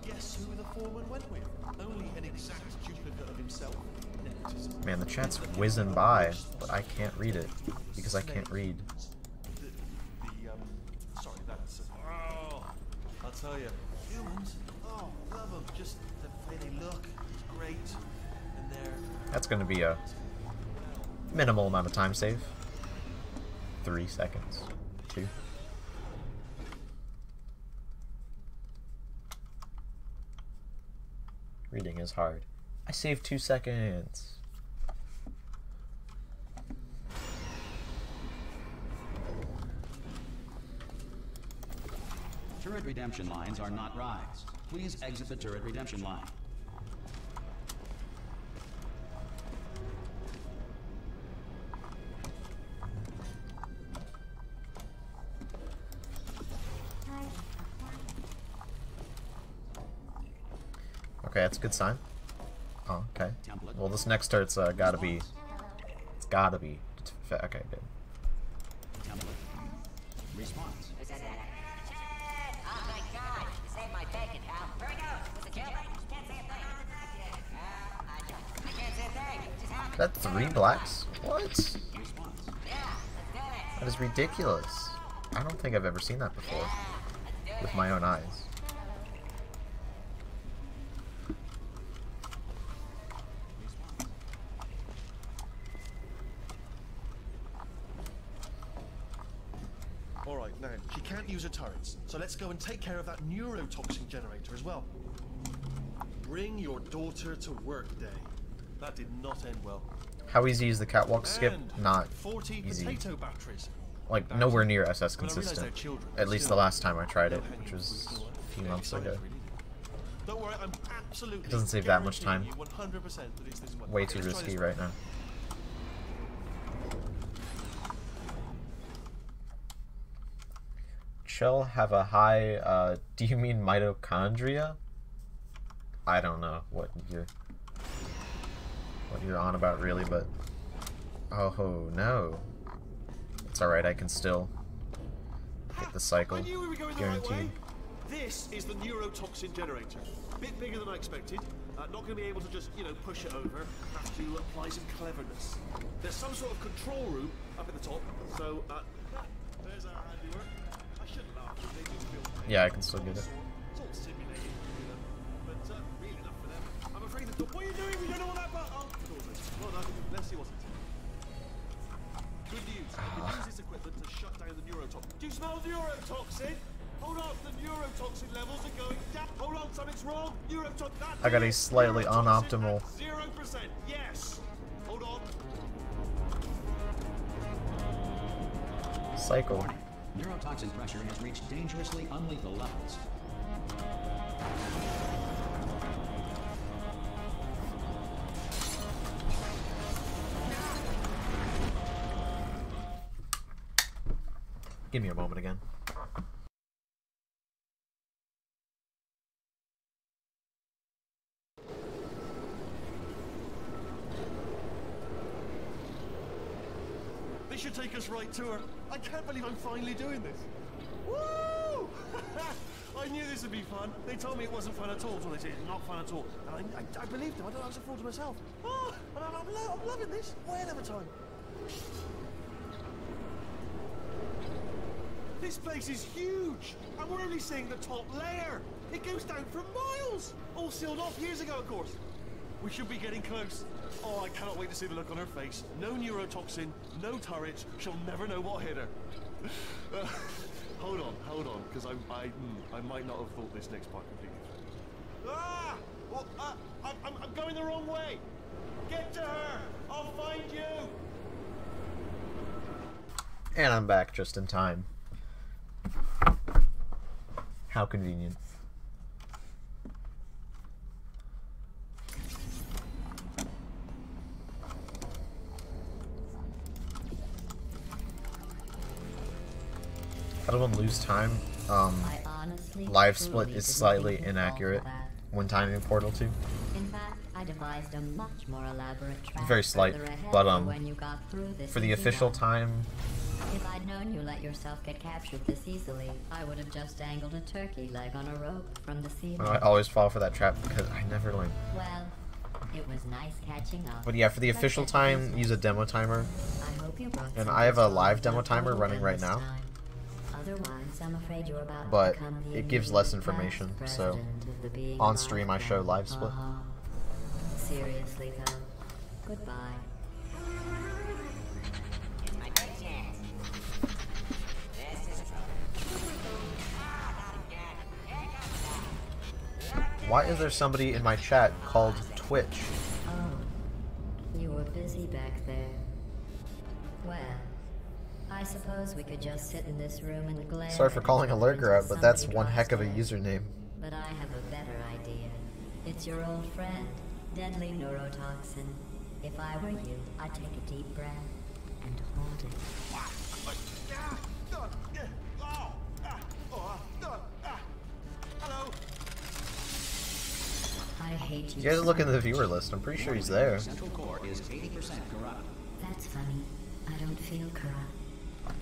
Speaker 3: guess who the foreman went with? Only an exact duplicate of himself. Nepotism.
Speaker 2: Man, the chat's whizzing by, but I can't read it because I can't read.
Speaker 3: Sorry, that's oh, I'll tell you, humans. Oh, love them. Just the way they look, it's great, and they're.
Speaker 2: That's going to be a minimal amount of time save. 3 seconds. 2. Reading is hard. I saved 2 seconds.
Speaker 1: Turret redemption lines are not rides. Please exit the turret redemption line.
Speaker 2: Okay, that's a good sign. Oh, okay. Well, this next turret's gotta be... It's gotta be... Okay, good.
Speaker 1: Response.
Speaker 5: Oh my god, you saved my bacon, pal. Where we go? Was it kill? Can't say a thing. I can't say a thing. It just happened.
Speaker 2: That 3 blacks? What?
Speaker 1: Response.
Speaker 5: Yeah, let's do it.
Speaker 2: That is ridiculous. I don't think I've ever seen that before. With my own eyes.
Speaker 3: Alright, now, she can't use her turrets, so let's go and take care of that neurotoxin generator as well. Bring your daughter to work day. That did not end well.
Speaker 2: How easy is the catwalk skip?
Speaker 3: And
Speaker 2: Not
Speaker 3: 40
Speaker 2: easy.
Speaker 3: potato batteries.
Speaker 2: Like, nowhere near SS
Speaker 3: When I realized
Speaker 2: consistent.
Speaker 3: they're children,
Speaker 2: At least the
Speaker 3: still,
Speaker 2: last time I tried it,
Speaker 3: no
Speaker 2: which
Speaker 3: hanging
Speaker 2: was
Speaker 3: fruit,
Speaker 2: a few
Speaker 3: yeah,
Speaker 2: months
Speaker 3: excited,
Speaker 2: ago.
Speaker 3: really. Don't worry, I'm absolutely
Speaker 2: It doesn't save that much time.
Speaker 3: guaranteeing you 100% that it's this way.
Speaker 2: Way
Speaker 3: Okay,
Speaker 2: too
Speaker 3: let's try this
Speaker 2: risky
Speaker 3: one.
Speaker 2: right now. shell have a high, do you mean mitochondria? I don't know what you're on about really, but oh no. It's alright, I can still hit the cycle.
Speaker 3: I knew we were going the right way.
Speaker 2: Guaranteed.
Speaker 3: This is the neurotoxin generator. A bit bigger than I expected. Not going to be able to just, you know, push it over. Have to apply some cleverness. There's some sort of control room up at the top. So, there's our handiwork. I shouldn't laugh, but they do feel pain.
Speaker 2: Yeah, I can still get it.
Speaker 3: It's all simulated, you know. But really enough for them. I'm afraid the what are you doing? We don't know what that but well done. Let's see what's inside. Good news. We can use this equipment to shut down the neurotoxin. Do you smell neurotoxin? Hold on, the neurotoxin levels are going down. Hold on, something's wrong. Neurotoxin.
Speaker 2: I got a slightly unoptimal
Speaker 3: 0%. Yes. Hold on.
Speaker 2: cycle.
Speaker 1: Neurotoxin pressure has reached dangerously unlethal levels.
Speaker 2: Give me a moment again.
Speaker 3: This should take us right to her. I can't believe I'm finally doing this. Woo! I knew this would be fun. They told me it wasn't fun at all. So they said it's not fun at all. And I believed them. I was a fool to myself. Oh, and I'm loving this. Whale of a time. This place is huge, and we're only seeing the top layer. It goes down for miles. All sealed off years ago, of course. We should be getting close. Oh, I cannot wait to see the look on her face. No neurotoxin, no turret. She'll never know what hit her. Hold on, because I might not have thought this next part completely through. Ah! Well, I'm going the wrong way. Get to her. I'll find you.
Speaker 2: And I'm back just in time. How convenient. I don't want to lose time. Live split is slightly inaccurate when timing Portal 2.
Speaker 4: In fact, I devised a much more elaborate trap.
Speaker 2: Very slight, but
Speaker 4: when you got through this
Speaker 2: for the official time.
Speaker 4: If I'd known you let yourself get captured this easily, I would have just dangled a turkey leg on a rope from the ceiling.
Speaker 2: I always fall for that trap because I never learn.
Speaker 4: Well, it was nice catching up.
Speaker 2: But yeah, for the official time, use a demo timer.
Speaker 4: I hope you brought
Speaker 2: And I have a live demo timer running right now.
Speaker 4: Otherwise, I'm afraid you're about
Speaker 2: But
Speaker 4: to become the
Speaker 2: it gives less information, so on stream I show live split.
Speaker 4: Seriously though, goodbye.
Speaker 5: It's my big chance. This is not again. Here comes that.
Speaker 2: Why is there somebody in my chat called Twitch?
Speaker 4: Oh, you were busy back there. Well, I suppose we could just sit in this room and glare.
Speaker 2: Sorry for calling a lurker out, but that's one heck of a
Speaker 4: downstairs.
Speaker 2: username.
Speaker 4: But I have a better idea. It's your old friend, deadly neurotoxin. If I were you, I'd take a deep breath and hold it.
Speaker 3: Hello.
Speaker 4: I hate you.
Speaker 2: You guys
Speaker 4: so
Speaker 2: look in the
Speaker 4: much.
Speaker 2: viewer list. I'm pretty sure he's there.
Speaker 1: Central core is 80% corrupt.
Speaker 4: That's funny. I don't feel corrupt.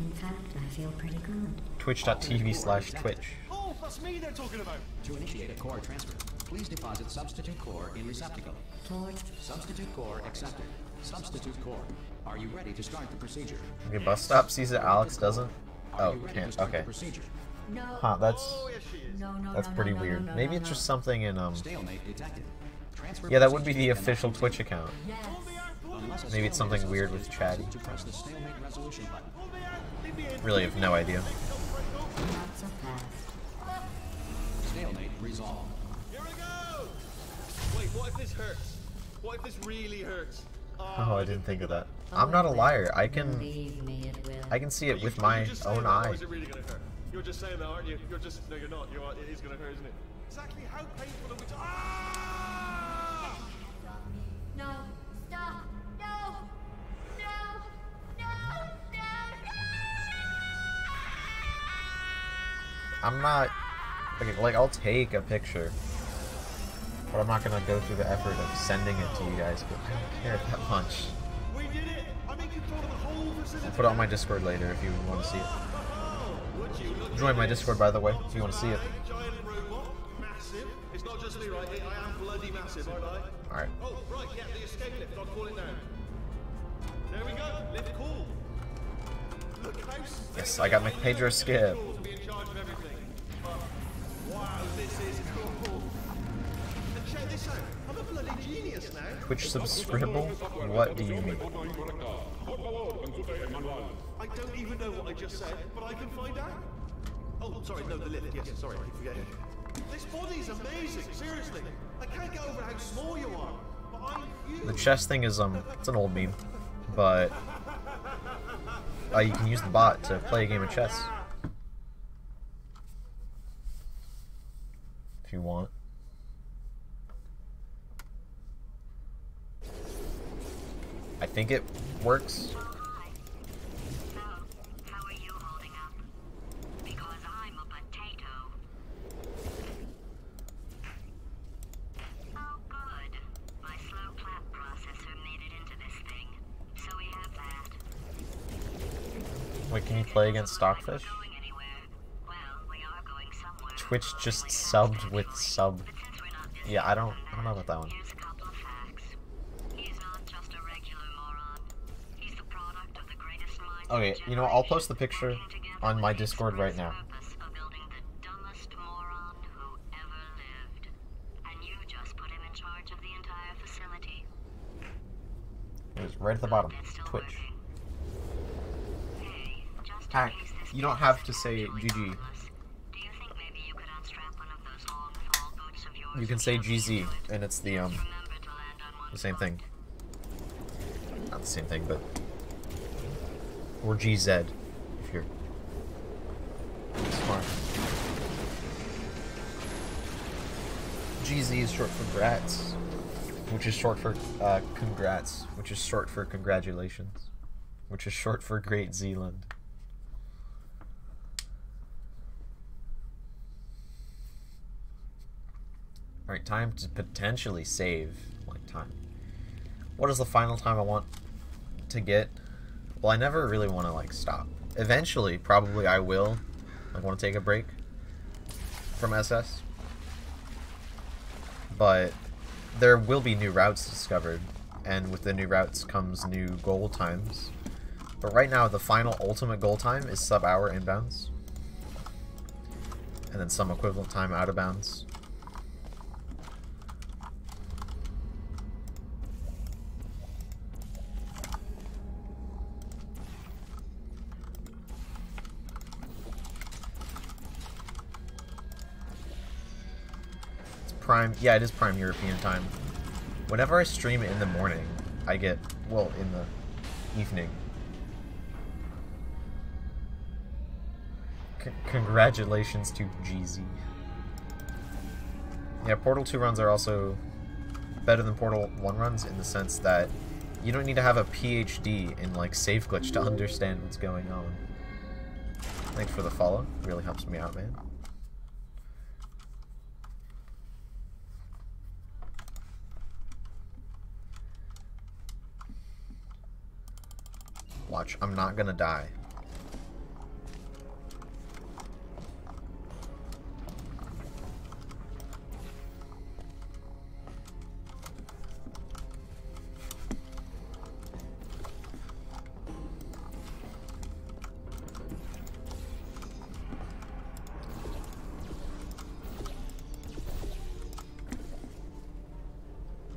Speaker 4: In fact, I feel pretty good.
Speaker 2: Twitch.tv/Twitch.
Speaker 3: Oh, that's me they're talking about.
Speaker 1: To initiate a core transfer, please deposit substitute core in receptacle.
Speaker 4: Torch.
Speaker 1: Substitute core accepted. Substitute core. Are you ready to start the procedure?
Speaker 2: Okay, bus stop sees it. Alex doesn't.
Speaker 1: Are
Speaker 2: Oh,
Speaker 1: you ready to
Speaker 2: can't.
Speaker 1: start
Speaker 2: Okay.
Speaker 1: the procedure?
Speaker 4: No.
Speaker 2: Huh, that's
Speaker 3: Oh, yes, she is.
Speaker 4: No,
Speaker 2: that's pretty weird. Maybe it's just something in
Speaker 1: Stalemate detected. Transfer
Speaker 2: Yeah, that would be the
Speaker 1: procedure
Speaker 2: official
Speaker 1: cannot
Speaker 2: Twitch
Speaker 1: continue
Speaker 2: account.
Speaker 4: Yes.
Speaker 1: unless a
Speaker 2: Maybe it's
Speaker 1: stalemate
Speaker 2: something
Speaker 1: is
Speaker 2: weird with
Speaker 1: associated
Speaker 2: chatty.
Speaker 1: To press the stalemate resolution button.
Speaker 2: Really have no idea.
Speaker 4: Not so fast.
Speaker 1: Stalemate resolved.
Speaker 3: Here we go. Wait, what if this hurts? What if this really hurts?
Speaker 2: Oh, I didn't think of that. I'm not a liar. I can
Speaker 4: Believe me, it will.
Speaker 2: I can see it with
Speaker 3: Are
Speaker 2: my
Speaker 3: you just saying
Speaker 2: own
Speaker 3: that, or
Speaker 2: eye.
Speaker 3: is it really gonna hurt? You're just saying that, aren't you? You're just no, you're not. You are. It is gonna hurt, isn't it? Exactly how painful are we? Ah!
Speaker 4: No, stop! No! No! No! No!
Speaker 2: I'm not... Okay, like, I'll take a picture. But I'm not gonna go through the effort of sending it to you guys, but I don't care that much.
Speaker 3: We did it! I'm in control of the whole facility.
Speaker 2: I'll put it on my Discord later if you want to see it. Join my Discord, by the way, if you want to see it.
Speaker 3: Giant robot, massive. It's not just me, right? I am bloody massive, aren't I?
Speaker 2: Alright.
Speaker 3: Oh, right, yeah, the escape lift. I'll call it now. There we go. Lift call. Look how
Speaker 2: Yes, I got McPedro skip.
Speaker 3: cool to be in charge of everything. Wow, this is cool. And check this out. I'm a bloody genius now.
Speaker 2: Twitch subscribble? What do you mean?
Speaker 3: I don't even know what I just said, but I can find out. Oh, sorry, no, the lift. Yes, sorry, I forget it. This body's amazing, seriously. I can't get over how small you are, but I'm huge.
Speaker 2: The chess thing is, it's an old meme, but you can use the bot to play a game of chess. If you want. I think it works. Wait, can you play against Stockfish? Twitch just subbed with sub. Yeah, I don't know about that one. Okay, you know what, I'll post the picture on my Discord right now. It was right at the bottom. Twitch. Hack, you don't have to say GG. You can say GZ, and it's the same thing. Not the same thing, but... Or GZ, if you're smart. GZ is short for grats, which is short for congrats, which is short for congratulations, which is short for Great Zealand. Alright, time to potentially save, like, time. What is the final time I want to get? Well, I never really want to, like, stop. Eventually, probably I will. I want to take a break from SS. But there will be new routes discovered, and with the new routes comes new goal times. But right now, the final ultimate goal time is sub-hour inbounds. And then some equivalent time out of bounds. Prime, yeah, it is prime European time. Whenever I stream it in the morning, I get, well, in the evening. Congratulations to GZ. Yeah, Portal 2 runs are also better than Portal 1 runs in the sense that you don't need to have a PhD in, like, save glitch to understand what's going on. Thanks for the follow. It really helps me out, man. Watch, I'm not gonna die.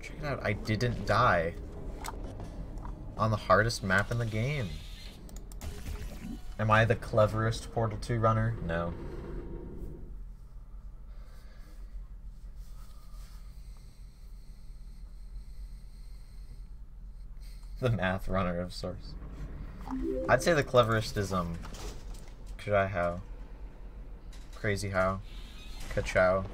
Speaker 2: Check it out, I didn't die. On the hardest map in the game. Am I the cleverest Portal 2 runner? No. The math runner of sorts. I'd say the cleverest is Kajai Crazy How, Kachow,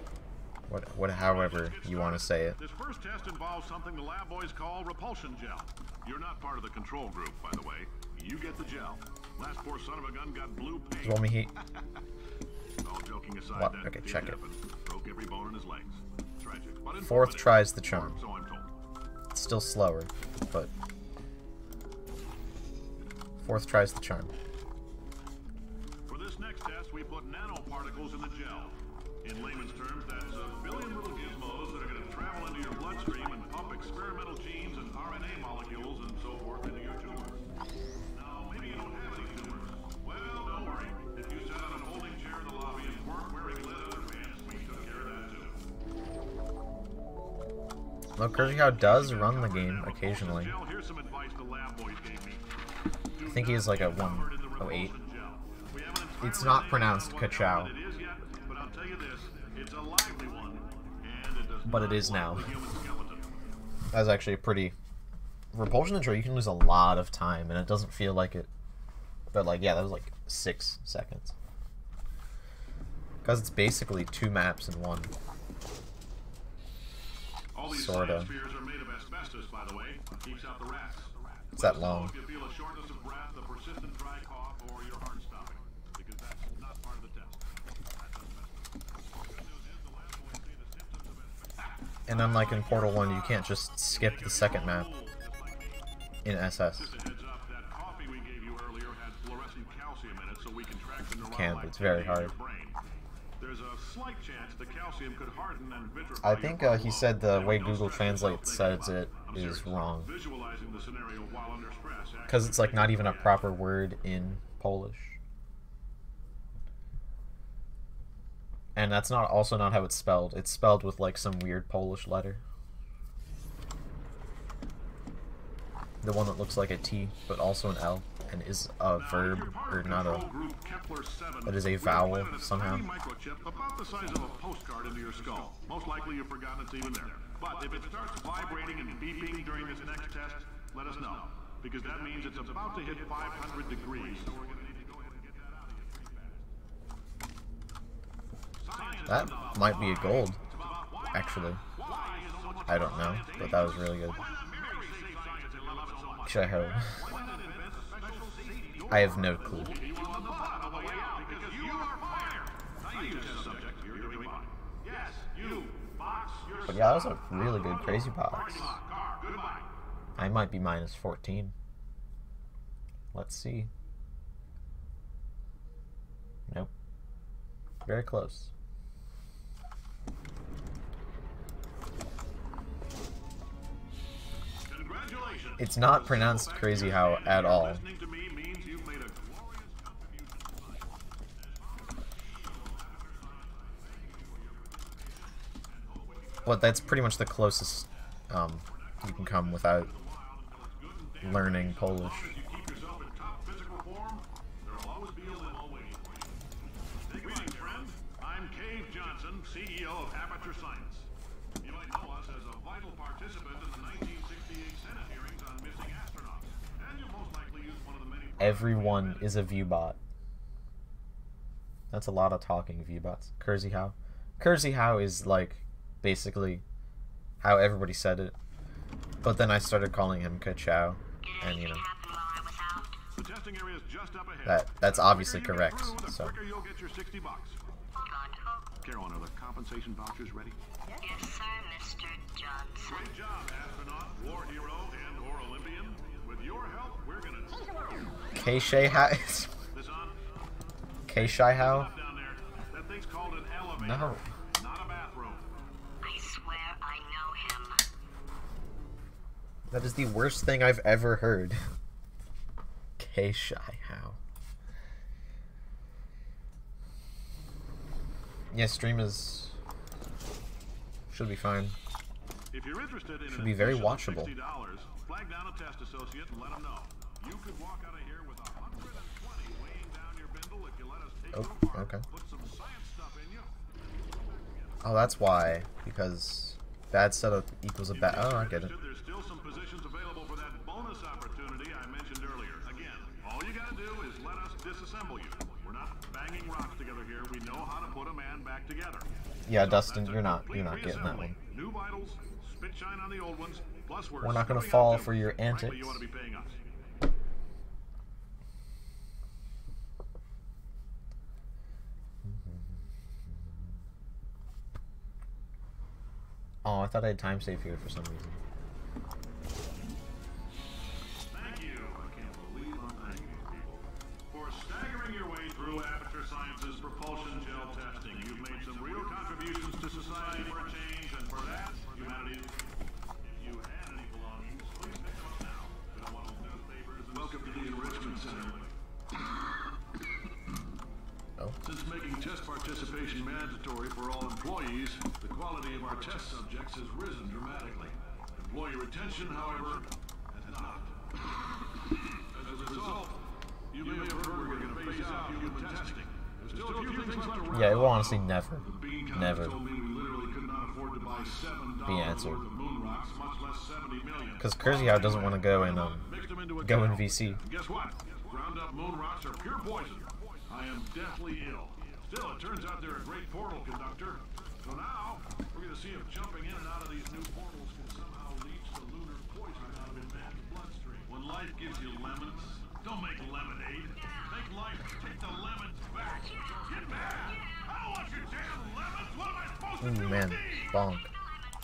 Speaker 2: however you want to say it.
Speaker 6: This first test involves something the lab boys call repulsion gel. You're not part of the control group, by the way. You get the gel. Last poor son of a gun got blue paint.
Speaker 2: Roll me heat.
Speaker 6: Oh, All joking aside,
Speaker 2: What?
Speaker 6: that
Speaker 2: Okay,
Speaker 6: did
Speaker 2: check it.
Speaker 6: happen. Broke every bone in his legs. Tragic, but
Speaker 2: Fourth
Speaker 6: informative.
Speaker 2: tries the charm.
Speaker 6: So I'm told.
Speaker 2: It's still slower, but fourth tries the charm.
Speaker 6: For this next test, we put nanoparticles in the gel. In layman's terms, that's a billion little gizmos that are going to travel into your bloodstream and pump experimental genes and RNA molecules and so forth into your tumors. Now, maybe you don't have any tumors. Well, don't worry. If you sat on a folding chair in the lobby and weren't wearing leather pants, we took care of that too.
Speaker 2: Well, Crazy Cow does run the game occasionally.
Speaker 6: Here's some advice the lab boys gave me.
Speaker 2: I think he is like a 108. It's not pronounced Ka-chow, but it is now. That's actually a pretty... Repulsion intro, you can lose a lot of time, and it doesn't feel like it. But, like, yeah, that was like 6 seconds. Because it's basically 2 maps in one. Sorta. It's that long. And unlike in Portal 1, you can't just skip the second map in SS. You can, but it's very hard. I think he said the way Google Translate says it is wrong. Because it's like not even a proper word in Polish. And that's not also not how it's spelled. It's spelled with like some weird Polish letter. The one that looks like a T, but also an L, and is a verb, or not a... That is a vowel, somehow.
Speaker 6: About the size of a postcard into your skull. Most likely you've forgotten it's even there. But if it starts vibrating and beeping during this next test, let us know. Because that means it's about to hit 500 degrees. So we're going to need to go ahead and get that out of you pretty fast.
Speaker 2: That might be a gold, actually. I don't know, but that was really good. Cheho. I have no clue. But yeah, that was a really good Crazy Box. I might be minus 14. Let's see. Nope. Very close. It's not pronounced Crazy How at all. But that's pretty much the closest you can come without learning Polish.
Speaker 6: I'm Cave Johnson, CEO of Aperture Science. You might know us as a vital participant in the 1968 Senate hearings on missing astronauts. And you most likely use one of the many...
Speaker 2: Everyone is a viewbot. That's a lot of talking viewbots. Crazy How. Crazy How is like basically how everybody said it. But then I started calling him Ka-chow, and you know.
Speaker 6: The testing area is just up ahead.
Speaker 2: That's obviously correct. So.
Speaker 6: You'll get your $60. Carolyn, are the compensation vouchers ready?
Speaker 7: Yes, sir, Mr. Johnson.
Speaker 6: Great job, astronaut, war hero, and or Olympian. With your help, we're gonna change the world.
Speaker 2: K-Shay How? K-Shay How?
Speaker 6: That thing's called an elevator.
Speaker 2: No.
Speaker 6: Not a bathroom.
Speaker 7: I swear I know him.
Speaker 2: That is the worst thing I've ever heard. K-Shay How? Yeah, stream is... should be fine.
Speaker 6: If you're interested in
Speaker 2: should be very watchable.
Speaker 6: $60, flag down a test associate and let them know. You could walk out of here with 120 weighing down your bindle if you let us take you apart.
Speaker 2: Okay.
Speaker 6: Put some science stuff in you.
Speaker 2: Oh, that's why. Because bad setup equals a bad... Oh, I get it.
Speaker 6: There's still some positions available for that bonus opportunity I mentioned earlier. Again, all you gotta do is let us disassemble you. We're not banging rocks together here. We know how to put a man back together.
Speaker 2: Yeah, Dustin, you're not getting that one.
Speaker 6: New vitals, spit shine on the old ones. Plus
Speaker 2: we're not gonna fall for your antics.
Speaker 6: Frankly, you ought to be paying us.
Speaker 2: I thought I had time save here for some reason.
Speaker 6: Thank you. I can't believe I'm thanking you people. For staggering your way through Aperture Science's propulsion gel testing, you've made some real contributions to society for a change, and for that, humanity. If you had any belongings, please pick them up now. We don't want old newspapers. Welcome to the Enrichment Center.
Speaker 2: Oh.
Speaker 6: Since making test participation mandatory for all employees, the quality of our test subjects has risen dramatically. Employee retention, however, has not. As a result, you may have heard we're going to phase out human testing. There's still a few things left to
Speaker 2: Yeah, it will
Speaker 6: wrap
Speaker 2: honestly
Speaker 6: up.
Speaker 2: never,
Speaker 6: The bean counters
Speaker 2: never
Speaker 6: told me we literally could not afford to buy $7
Speaker 2: be answered.
Speaker 6: worth of moon rocks, much less 70 million.
Speaker 2: Because Kurziow doesn't want to go in
Speaker 6: Mixed them into a
Speaker 2: go in
Speaker 6: gel.
Speaker 2: VC.
Speaker 6: And guess what? Ground up moon rocks are pure poison. I am deathly ill. Still, it turns out they're a great portal conductor. So now, we're going to see if jumping in and out of these new portals can somehow leach the lunar poison out of man's bloodstream. When life gives you lemons, don't make lemonade. Make life take the lemons back. Get mad! I don't want your damn lemons! What am I supposed to do
Speaker 2: Ooh, man,
Speaker 6: with these?
Speaker 2: bonk.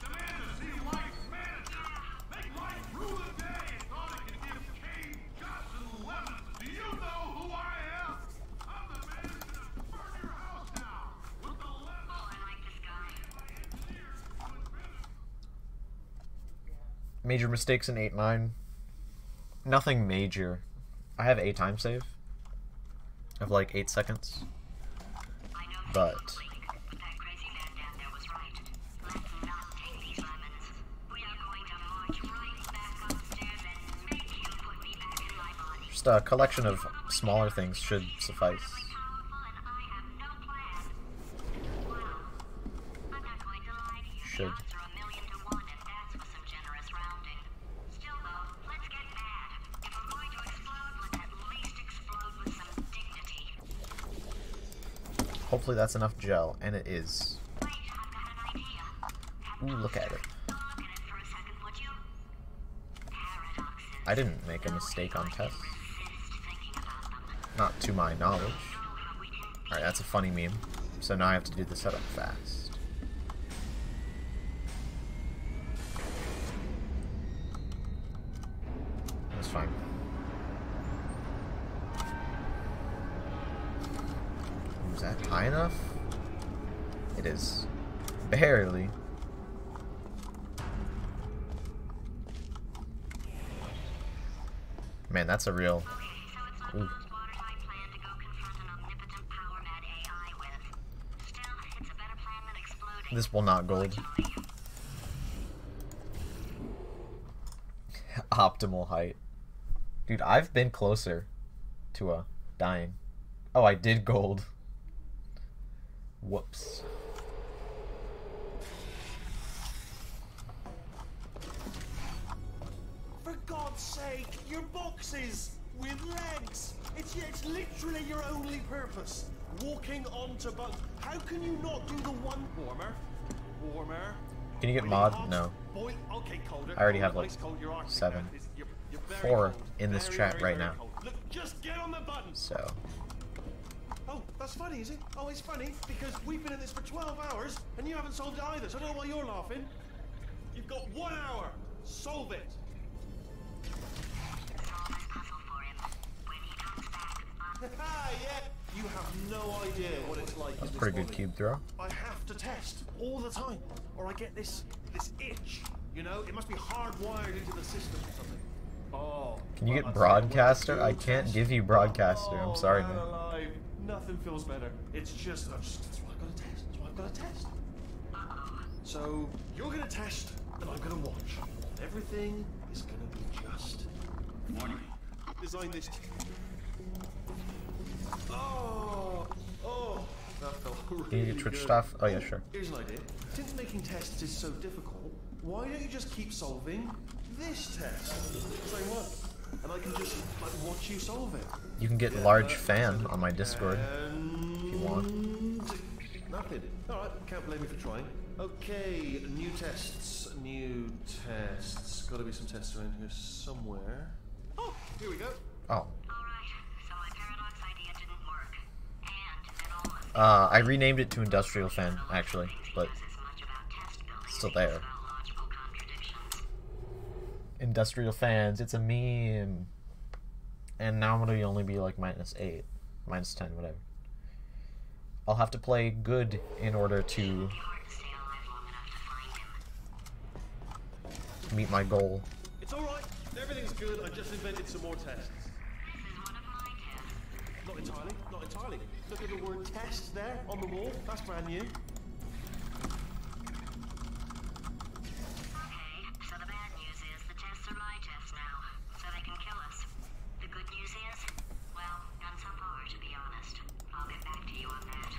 Speaker 6: Demand to see life's manager. Make life rue the day and thought it could give Cade, Johnson, lemons. Do you know who I am? I'm the man who's gonna burn your house down with the lemons.
Speaker 7: Oh, I like this guy.
Speaker 2: Major mistakes in 8-9. Nothing major. I have a time save of like 8 seconds.
Speaker 7: I know
Speaker 2: But
Speaker 7: that crazy man down there was right. Let's not take these lemons. We are going to march right back upstairs and make him put me back in my body.
Speaker 2: just a collection of smaller things should suffice.
Speaker 7: Powerful and I have no plan. Well, I'm not going to lie to you.
Speaker 2: Should.
Speaker 7: The odds are 1,000,000 to 1, and that's with some generous rounding. Still though, let's get mad. If we're going to explode, let's at least explode with some dignity.
Speaker 2: Hopefully that's enough gel, and it is.
Speaker 7: Wait, I've got an idea.
Speaker 2: Ooh, look at it.
Speaker 7: Look at it for a second, would you? Paradoxes.
Speaker 2: I didn't make a mistake on tests.
Speaker 7: Resist thinking about them.
Speaker 2: Not to my knowledge.
Speaker 7: Know how we can be.
Speaker 2: Alright, that's a funny meme. So now I have to do the setup fast. That's fine. Is that high enough? It is. Barely. Man, that's a real...
Speaker 7: Okay, so it's not the
Speaker 2: Ooh.
Speaker 7: most watertight plan to go confront an omnipotent power-mad AI with. Still, it's a better plan than exploding.
Speaker 2: This will not gold. Optimal height. Dude, I've been closer to dying. Oh, I did gold. Whoops.
Speaker 3: For God's sake, your boxes with legs. It's literally your only purpose. Walking onto bugs. How can you not do the one warmer? Warmer.
Speaker 2: Can you get
Speaker 3: Boiling
Speaker 2: mod?
Speaker 3: hot,
Speaker 2: No.
Speaker 3: Okay, colder.
Speaker 2: I already
Speaker 3: colder,
Speaker 2: have, like,
Speaker 3: ice cold, your Arctic
Speaker 2: 7.
Speaker 3: man is- you're very
Speaker 2: 4
Speaker 3: cold.
Speaker 2: in this
Speaker 3: Very,
Speaker 2: chat
Speaker 3: very,
Speaker 2: right
Speaker 3: very
Speaker 2: now.
Speaker 3: cold. Look, just get on the button.
Speaker 2: So,
Speaker 3: Oh, that's funny, is it? Oh, it's funny because we've been in this for 12 hours and you haven't solved it either. So I don't know why you're laughing. You've got 1 hour. Solve it.
Speaker 7: Solve this puzzle for him. When he comes back,
Speaker 3: Yeah. You have no idea what it's like.
Speaker 2: that's
Speaker 3: in
Speaker 2: a pretty
Speaker 3: this
Speaker 2: good
Speaker 3: body.
Speaker 2: cube throw.
Speaker 3: I have to test all the time, or I get this itch. You know, it must be hardwired into the system or something. Oh.
Speaker 2: Can you
Speaker 3: well,
Speaker 2: get
Speaker 3: I'd say
Speaker 2: broadcaster?
Speaker 3: when
Speaker 2: I
Speaker 3: you
Speaker 2: can't
Speaker 3: test-
Speaker 2: give you broadcaster.
Speaker 3: Oh,
Speaker 2: I'm sorry,
Speaker 3: man
Speaker 2: man.
Speaker 3: alive. Nothing feels better. It's just that's what I've got to test. That's what I've got to test. So you're gonna test, and I'm gonna watch. Everything is gonna be just.
Speaker 6: Morning.
Speaker 3: Design this. Oh, that felt really
Speaker 2: Can you get Twitch
Speaker 3: good.
Speaker 2: stuff? Oh, yeah, sure.
Speaker 3: Here's an idea. Since making tests is so difficult, why don't you just keep solving this test? Same one. And I can just like watch you solve it.
Speaker 2: You can get large fan on my Discord if you want.
Speaker 3: Nothing. Alright, can't blame me for trying. Okay, new tests. Gotta be some tests around here somewhere. Oh, here we go.
Speaker 2: Oh.
Speaker 7: alright, so my paradox idea didn't work. And it almost
Speaker 2: I renamed it to Industrial Fan, actually, but
Speaker 7: as much about test building
Speaker 2: still there.
Speaker 7: as about
Speaker 2: Industrial fans, it's a meme. And now it'll only be like -8, -10, whatever. I'll have to play good in order to meet my goal.
Speaker 3: It's alright. Everything's good. I just invented some more tests. Not entirely. Not entirely. Look at the word tests there on the wall. That's brand new.
Speaker 7: So the bad news is the tests are my tests now, so they can kill us. The good news is, well, none so far, to be honest. I'll get back to you on that.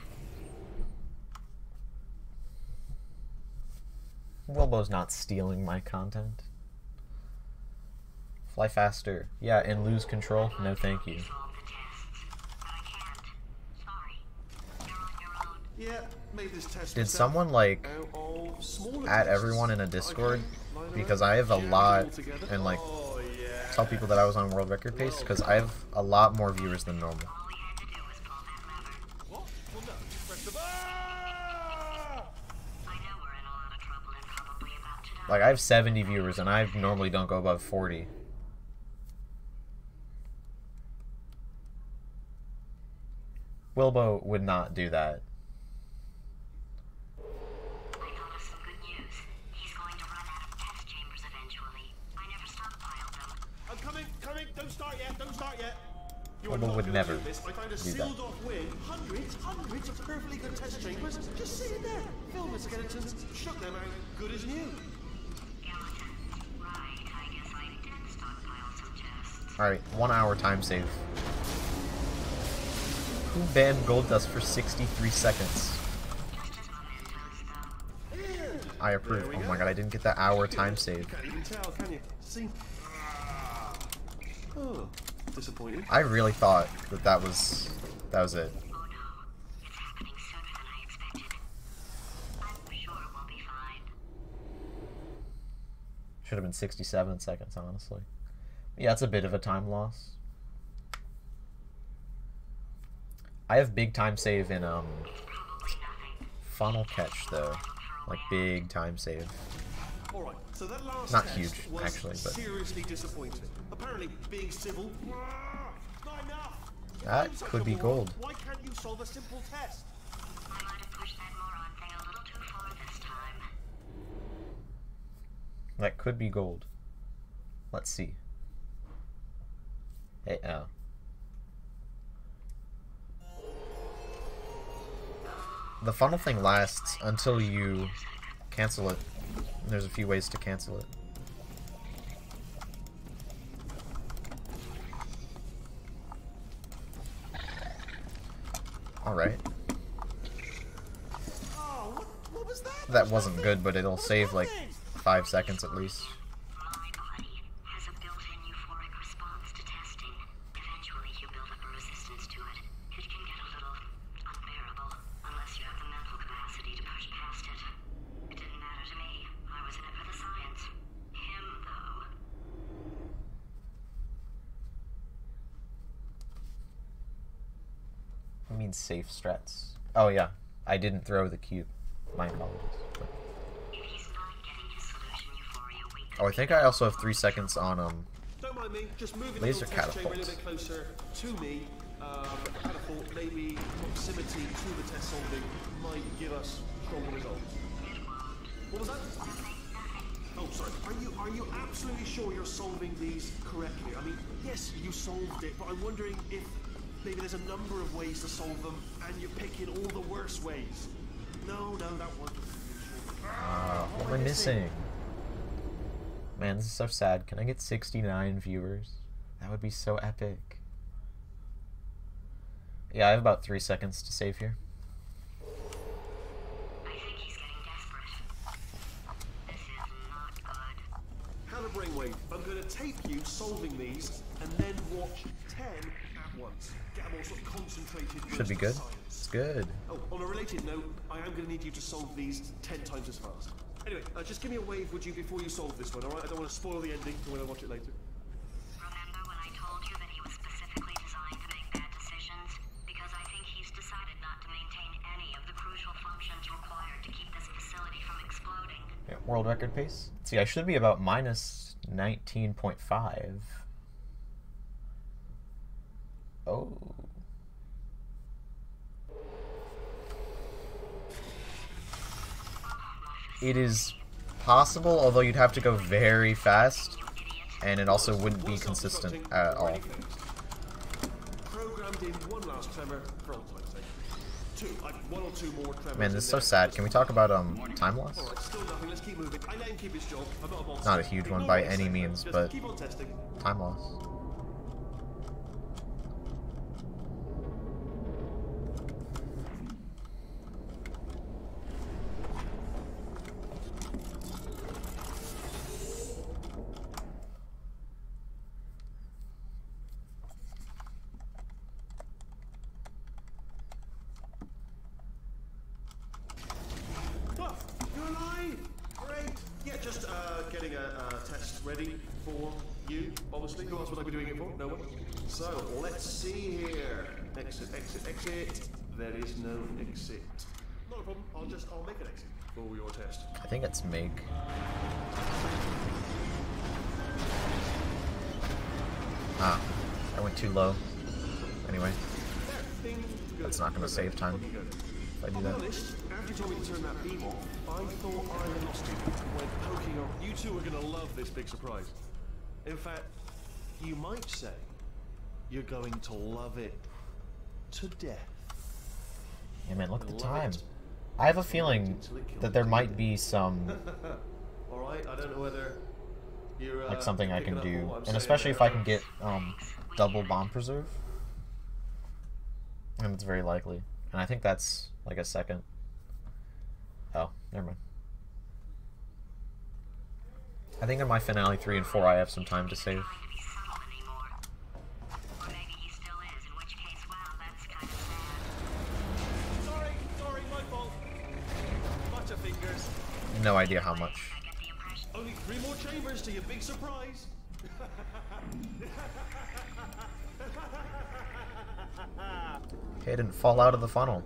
Speaker 2: Wilbo's not stealing my content. Fly faster. Yeah, and lose control? No thank you.
Speaker 7: Solve the tests, but I can't. Sorry. You're on your own.
Speaker 3: Yeah, made this test.
Speaker 2: Did
Speaker 3: myself.
Speaker 2: someone, like,
Speaker 3: Out of smaller
Speaker 2: add
Speaker 3: tests.
Speaker 2: everyone in a Discord?
Speaker 3: Okay, line
Speaker 2: Because
Speaker 3: up,
Speaker 2: I have a
Speaker 3: jam it
Speaker 2: lot,
Speaker 3: all together.
Speaker 2: and, like,
Speaker 3: Oh, yeah.
Speaker 2: tell people that I was on world record pace, because I have a lot more viewers than normal.
Speaker 7: All we had to do was pull that lever.
Speaker 3: What? Well, no. Press the. Ah!
Speaker 7: I know we're in a lot of trouble and probably about to die.
Speaker 2: Like, I have 70 viewers, and I normally don't go above 40. Wilbo would not do that.
Speaker 7: I got us some good news. He's going to run out of test chambers eventually. I never stockpiled them.
Speaker 3: I'm coming. Don't start yet. Don't start yet. You are
Speaker 2: Wilbo
Speaker 3: not
Speaker 2: would
Speaker 3: gonna
Speaker 2: never
Speaker 3: do this. I found a
Speaker 2: do that.
Speaker 3: sealed off wing. Hundreds of perfectly good test chambers. Just sitting there. Filled with skeletons. Shook them out. Good as new.
Speaker 7: Skeletons. Right, I guess I did stockpile some tests.
Speaker 2: Alright, 1 hour time save. Who banned Gold Dust for 63 seconds?
Speaker 7: Just as mementos, though.
Speaker 2: I approve. Oh my god, I didn't get that hour time save.
Speaker 3: Can't even tell, can you? See? Oh, disappointing.
Speaker 2: I really thought that was it.
Speaker 7: Oh no, it's happening sooner than I expected. I'm sure we'll be fine.
Speaker 2: Should have been 67 seconds, honestly. Yeah, it's a bit of a time loss. I have big time save in
Speaker 7: It's probably nothing.
Speaker 2: funnel catch though. Like big time save.
Speaker 3: All right, so that last
Speaker 2: Not
Speaker 3: test
Speaker 2: huge,
Speaker 3: was
Speaker 2: actually, but-
Speaker 3: seriously disappointing. Apparently, being civil, not enough.
Speaker 2: That
Speaker 3: I'm such
Speaker 2: could
Speaker 3: a
Speaker 2: be
Speaker 3: moron.
Speaker 2: gold.
Speaker 3: Why can't you solve a simple test?
Speaker 7: I might have pushed that moron thing a little too far this time.
Speaker 2: That could be gold. Let's see. Hey, oh. The funnel thing lasts until you cancel it. There's a few ways to cancel it. Alright.
Speaker 3: Oh, what was that?
Speaker 2: That wasn't good, but it'll save like 5 seconds at least.
Speaker 7: My body has a built-in euphoric response to testing. Eventually, you build up a resistance to it. It can get a little unbearable unless you have the mental capacity to push past it. It didn't matter to me. I was in it for the science. Him, though.
Speaker 2: I mean safe strats. Oh yeah, I didn't throw the cube. My apologies. But...
Speaker 7: If he's not getting his solution euphoria, we could
Speaker 2: Oh, I think I also have 3 seconds on
Speaker 3: Don't mind me, just moving
Speaker 2: Laser
Speaker 3: the little test chamber a
Speaker 2: catapults.
Speaker 3: little bit closer to me. Catapult, maybe proximity to the test solving might give us stronger results. What was that? Oh, sorry. Are you absolutely sure you're solving these correctly? I mean, yes, you solved it, but I'm wondering if maybe there's a number of ways to solve them, and you're picking all the worst ways. No, that wasn't.
Speaker 2: what am I missing? Man, this is so sad. Can I get 69 viewers? That would be so epic. Yeah, I have about 3 seconds to save here.
Speaker 7: I think he's getting desperate. This is not good.
Speaker 3: Hannah Brainwave, I'm going to tape you solving these, and then watch 10 at once. Get a more sort of concentrated.
Speaker 2: Should be good.
Speaker 3: burst of science.
Speaker 2: It's good.
Speaker 3: Oh, on a related note, I am going to need you to solve these 10 times as fast. Anyway, just give me a wave, would you, before you solve this one, alright? I don't want to spoil the ending for when I watch it later.
Speaker 7: Remember when I told you that he was specifically designed to make bad decisions? Because I think he's decided not to maintain any of the crucial functions required to keep this facility from exploding.
Speaker 2: Yeah, world record pace. See, I should be about -9 19.5. Oh. It is possible, although you'd have to go very fast, and it also wouldn't be consistent at all. Man, this is so sad. Can we talk about time loss? Not a huge one by any means, but time loss.
Speaker 3: Ready for you, obviously. Who else would I be doing it for? No one. So, let's see here. Exit, exit, exit. There is no exit. Not a problem. I'll make an exit for your test.
Speaker 2: I think it's make. Ah, I went too low. Anyway, that's not going to save time if I do that.
Speaker 3: After you told me to turn that beam off, I thought I lost you when poking on. You two are going to love this big surprise. In fact, you might say you're going to love it to death.
Speaker 2: Yeah, man, look at the time. I have a feeling that there might be some...
Speaker 3: Alright, I don't know whether you're...
Speaker 2: like something I can do. And especially if I can get double bomb preserve. And it's very likely. And I think that's like a second. Oh, never mind. I think in my finale 3 and 4 I have some time to save.
Speaker 3: Sorry, my fault. Butterfingers.
Speaker 2: No idea how much.
Speaker 3: Only 3 more chambers to your big surprise.
Speaker 2: Okay, I didn't fall out of the funnel.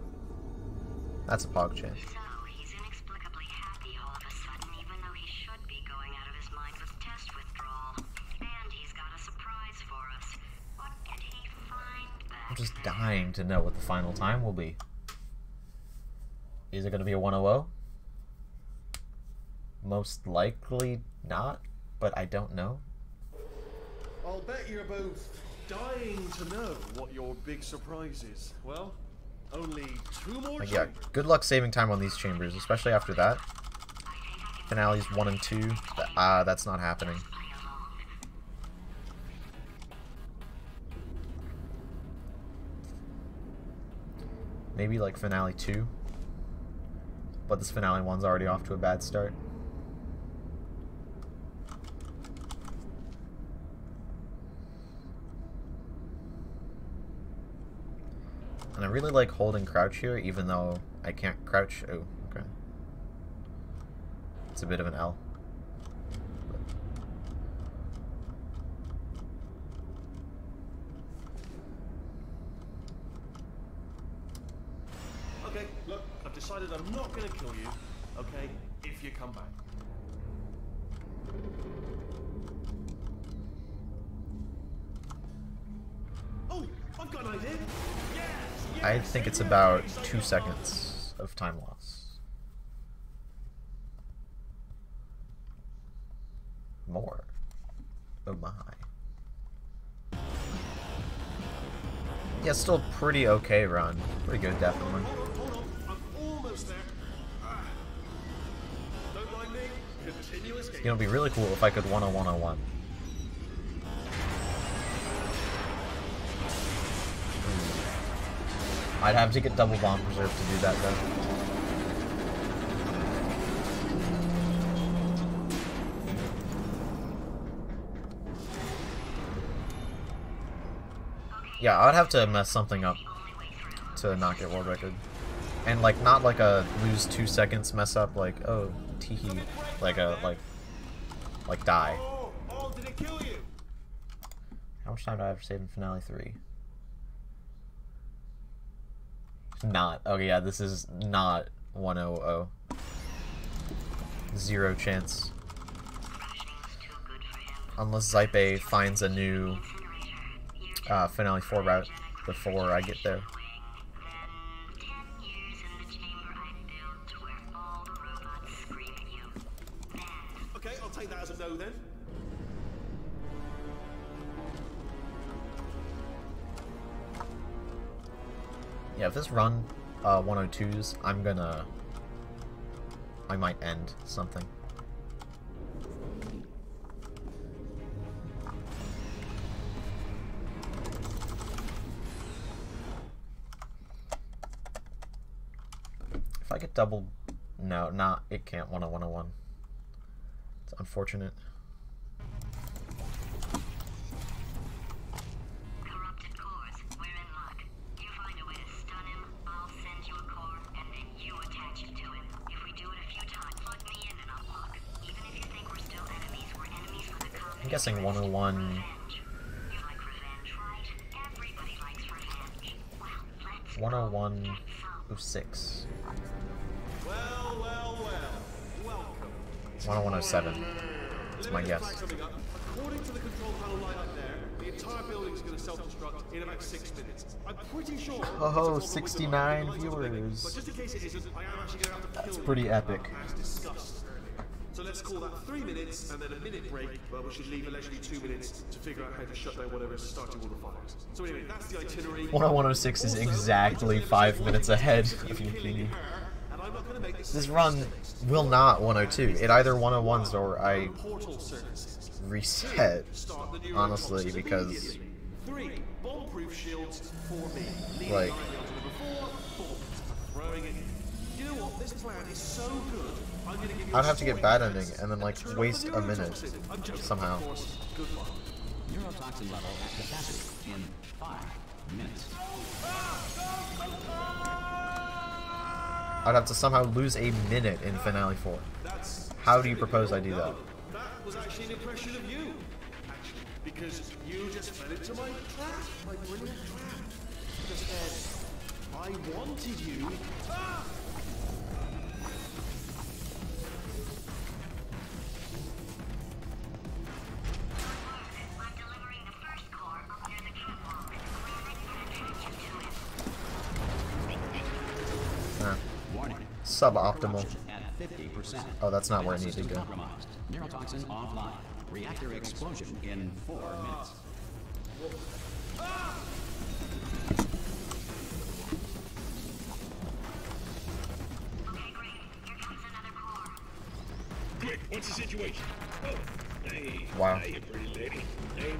Speaker 2: That's a pog chance.
Speaker 7: So, he's inexplicably happy all of a sudden, even though he should be going out of his mind with test withdrawal. And he's got a surprise for us. What did he find back
Speaker 2: I'm just dying to know what the final time will be. Is it going to be a 100? Most likely not, but I don't know.
Speaker 3: I'll bet you're both dying to know what your big surprise is. Well, only 2 more
Speaker 2: Like, yeah, good luck saving time on these chambers, especially after that. Finales 1 and 2, that's not happening. Maybe like finale 2, but this finale 1's already off to a bad start. And I really like holding crouch here, even though I can't crouch. Oh, okay. It's a bit of an L.
Speaker 3: Okay, look, I've decided I'm not going to kill you, okay, if you come back. Oh, I've got an idea. Yes,
Speaker 2: I think it's about 2 seconds of time loss. More. Oh my. Yeah, still pretty okay run. Pretty good, definitely.
Speaker 3: Hold on. I'm almost there. Don't mind me. Continue escaping.
Speaker 2: You know, it'd be really cool if I could 10101. I'd have to get double bomb preserve to do that though. Yeah, I'd have to mess something up to not get world record. And like not like a lose 2 seconds mess up like, oh, teehee, like a like die.
Speaker 3: Oh, did it kill you?
Speaker 2: How much time do I have to save in finale 3? Not. Okay, yeah, this is not 100. 0 chance.
Speaker 7: Rationing was too good for him.
Speaker 2: Unless Zype finds a new Finale 4 route before I get there.
Speaker 3: Okay, I'll take that as a no then.
Speaker 2: Yeah, if this run 102s, I might end something. If I get double, no, not it can't 101. It's unfortunate.
Speaker 7: Corrupted cores, we're in luck. You find a way to stun him, I'll send you a core, and then you attach it to him. If we do it a few times, plug me in and I'll look. Even if you think we're still enemies, we're enemies for the common.
Speaker 2: I'm guessing 101.
Speaker 7: You like revenge, right? Everybody likes revenge. Well, let's
Speaker 2: 101.06.
Speaker 3: Well. Welcome.
Speaker 2: 101.07. That's my guess.
Speaker 3: According to the control panel light up there, the entire building is going to self-destruct in about 6 minutes. I'm pretty sure.
Speaker 2: Oh, 69 viewers.
Speaker 3: But just in case it isn't, I am actually going to have to kill
Speaker 2: That's pretty epic.
Speaker 3: as discussed earlier. So let's call that 3 minutes and then a minute break, but we should leave allegedly 2 minutes to figure out how to shut down whatever is starting all the fires. So anyway, that's the itinerary.
Speaker 2: 101.06 is exactly 5 minutes ahead of you, King. This run will not 102. It either 101s or I reset, honestly, because like I'd have to get bad ending and then like waste a minute somehow.
Speaker 1: Neurotoxin level at capacity in 5 minutes.
Speaker 2: I'd have to somehow lose a minute in Finale 4. How do you propose I do that?
Speaker 3: That was actually an impression of you, actually, because you just fell into my trap, my brilliant trap. Just said, I wanted you. Ah!
Speaker 7: I'm delivering the first core up near the catwalk.
Speaker 2: Suboptimal.
Speaker 1: At 50%.
Speaker 2: Oh, that's not where I need to
Speaker 1: Systems
Speaker 2: go.
Speaker 1: compromised. Neurotoxin offline. Reactor explosion in 4 minutes.
Speaker 7: Okay, great. Here comes another core.
Speaker 6: Quick, what's the situation? Oh, hey.
Speaker 2: Wow.
Speaker 6: Hey, pretty lady. Hey.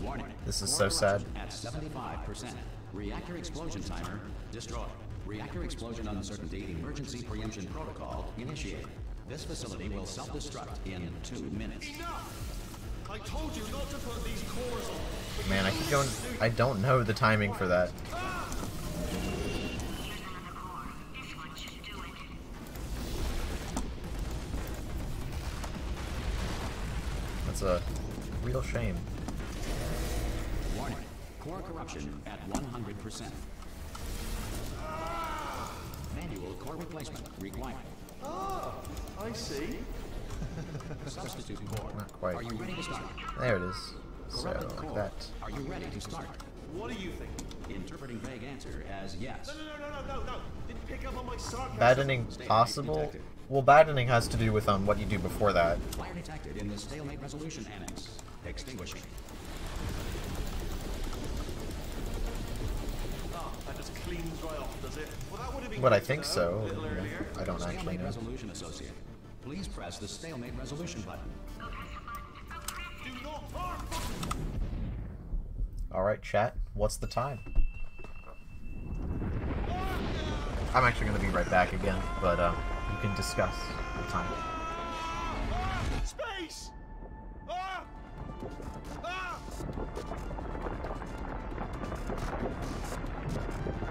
Speaker 1: Warning.
Speaker 2: This is so sad.
Speaker 1: At 75%. Reactor explosion timer destroyed. Reactor explosion uncertainty emergency preemption protocol initiated. This facility will self-destruct in 2 minutes.
Speaker 3: Enough! I told you not to put these cores on.
Speaker 2: Man, I keep going. I don't know the timing for that.
Speaker 7: Here's another core. This one should do it.
Speaker 2: That's a real shame.
Speaker 1: Warning. Core corruption at 100%. Manual core replacement required.
Speaker 3: Ah, I see.
Speaker 1: Substitute core.
Speaker 2: Not quite.
Speaker 1: Are you ready to start?
Speaker 2: There it is. So,
Speaker 1: Corrupted
Speaker 2: like
Speaker 1: core.
Speaker 2: that.
Speaker 1: Are you ready to start?
Speaker 3: What do you think?
Speaker 1: Interpreting vague answer as yes.
Speaker 3: No. Didn't pick up on my sarcasm.
Speaker 2: Bad ending possible? Well, bad ending has to do with what you do before that.
Speaker 1: Fire detected in the stalemate resolution annex. Extinguishing.
Speaker 3: Ah, that just cleans right off, does it? Well, that would have been
Speaker 2: But I
Speaker 3: good to
Speaker 2: think
Speaker 3: know
Speaker 2: so.
Speaker 3: a little earlier.
Speaker 2: I don't actually
Speaker 1: Stalemate
Speaker 2: know.
Speaker 1: resolution associate. Please press the stalemate resolution button.
Speaker 3: Do not harm!
Speaker 2: Alright, chat. What's the time? I'm actually going to be right back again, but you can discuss the time.
Speaker 3: Space! Ah! Ah!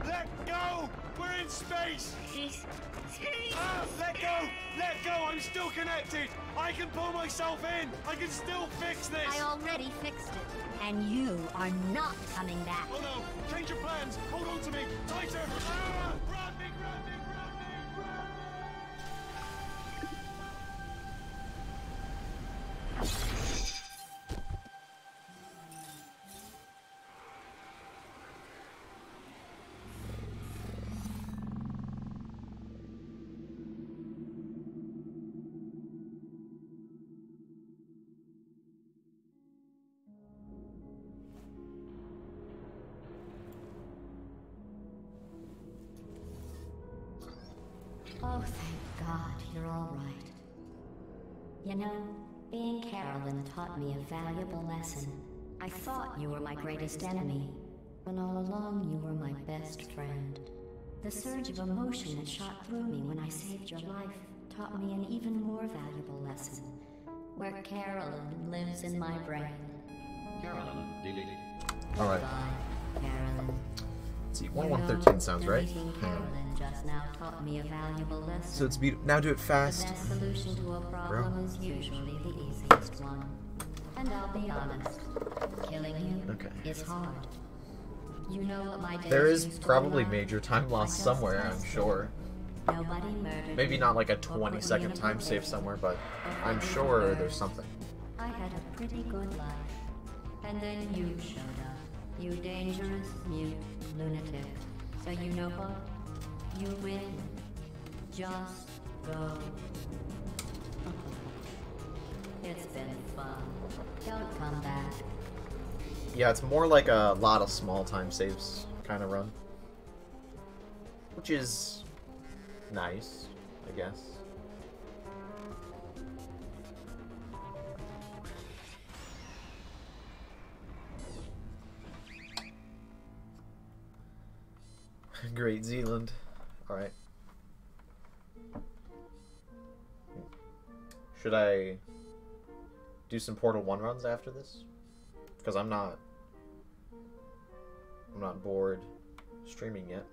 Speaker 3: Let go! We're in space! Ah! Let go! Let go! I'm still connected! I can pull myself in! I can still fix this!
Speaker 4: I already fixed it. And you are not coming back.
Speaker 3: Oh no! Change your plans! Hold on to me! Tighter! Ah! Grab me! Grab me! Grab me! Grab me!
Speaker 4: Oh, thank God, you're all right. You know, being Carolyn taught me a valuable lesson. I thought you were my greatest enemy, when all along you were my best friend. The surge of emotion that shot through me when I saved your life taught me an even more valuable lesson, where Carolyn lives in my brain.
Speaker 1: Carolyn, deleted.
Speaker 2: Alright.
Speaker 4: Bye, Carolyn.
Speaker 2: Let's see, 1113 sounds right.
Speaker 4: Meeting Carolyn just now taught me a valuable lesson.
Speaker 2: So it's now do it
Speaker 4: The
Speaker 2: fast.
Speaker 4: best solution to a problem is usually the easiest one. And I'll be honest, killing you is hard. You know what my days
Speaker 2: There is
Speaker 4: used to be
Speaker 2: probably
Speaker 4: like?
Speaker 2: major time loss
Speaker 4: I just
Speaker 2: somewhere, I'm
Speaker 4: tested.
Speaker 2: sure.
Speaker 4: Nobody murdered
Speaker 2: Maybe
Speaker 4: me
Speaker 2: not like a
Speaker 4: or put me in
Speaker 2: 20-second
Speaker 4: a
Speaker 2: time save
Speaker 4: prison
Speaker 2: somewhere, but
Speaker 4: or
Speaker 2: I'm
Speaker 4: put me
Speaker 2: sure
Speaker 4: to
Speaker 2: there's
Speaker 4: work.
Speaker 2: something.
Speaker 4: I had a pretty good life. And then you showed up. You dangerous, mute lunatic. So you know what? You win. Just go. It's been fun. Don't come back.
Speaker 2: Yeah, it's more like a lot of small time saves kind of run. Which is nice, I guess. Great Zealand. Alright. Should I do some Portal 1 runs after this? Because I'm not bored streaming yet.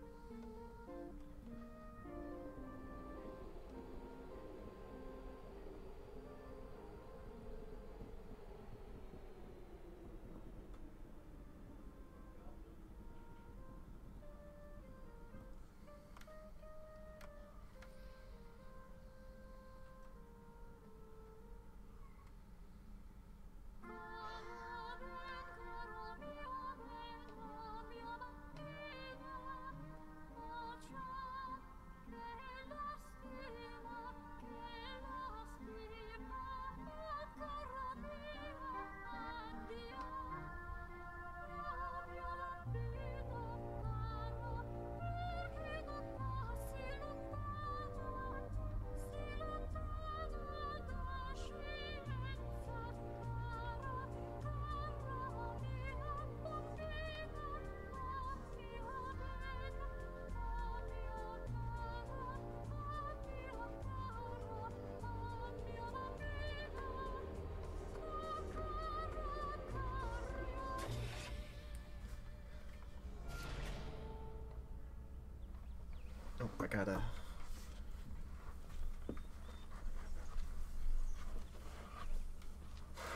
Speaker 2: Oh, I gotta...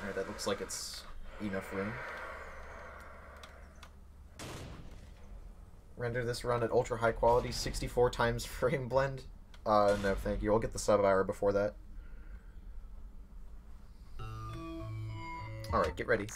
Speaker 2: Alright, that looks like it's enough room. Render this run at ultra high quality, 64 times frame blend. No thank you, I'll get the sub hour before that. Alright, get ready.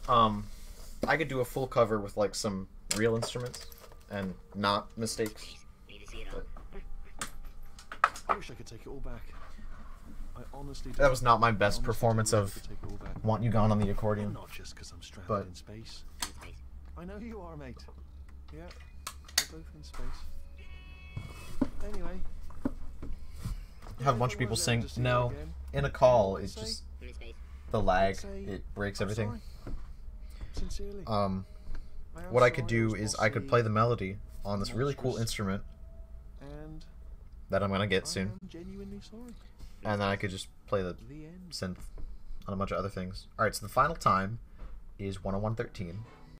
Speaker 2: I could do a full cover with like some real instruments and not mistakes. But
Speaker 3: I wish I could take it all back. I honestly
Speaker 2: that was not my best performance of Want You Gone on the accordion.
Speaker 3: Not just because I'm stranded
Speaker 2: But
Speaker 3: in space. I know you are, mate. Yeah, we're both in space. Anyway,
Speaker 2: have a bunch of people sing. No, in a call, it's just the lag. It breaks everything.
Speaker 3: Sincerely.
Speaker 2: What I could do is I could play the melody on this really cool instrument
Speaker 3: And
Speaker 2: that I'm gonna get soon,
Speaker 3: I'm genuinely sorry.
Speaker 2: and then I could just play the synth on a bunch of other things. All right, so the final time is 101:13.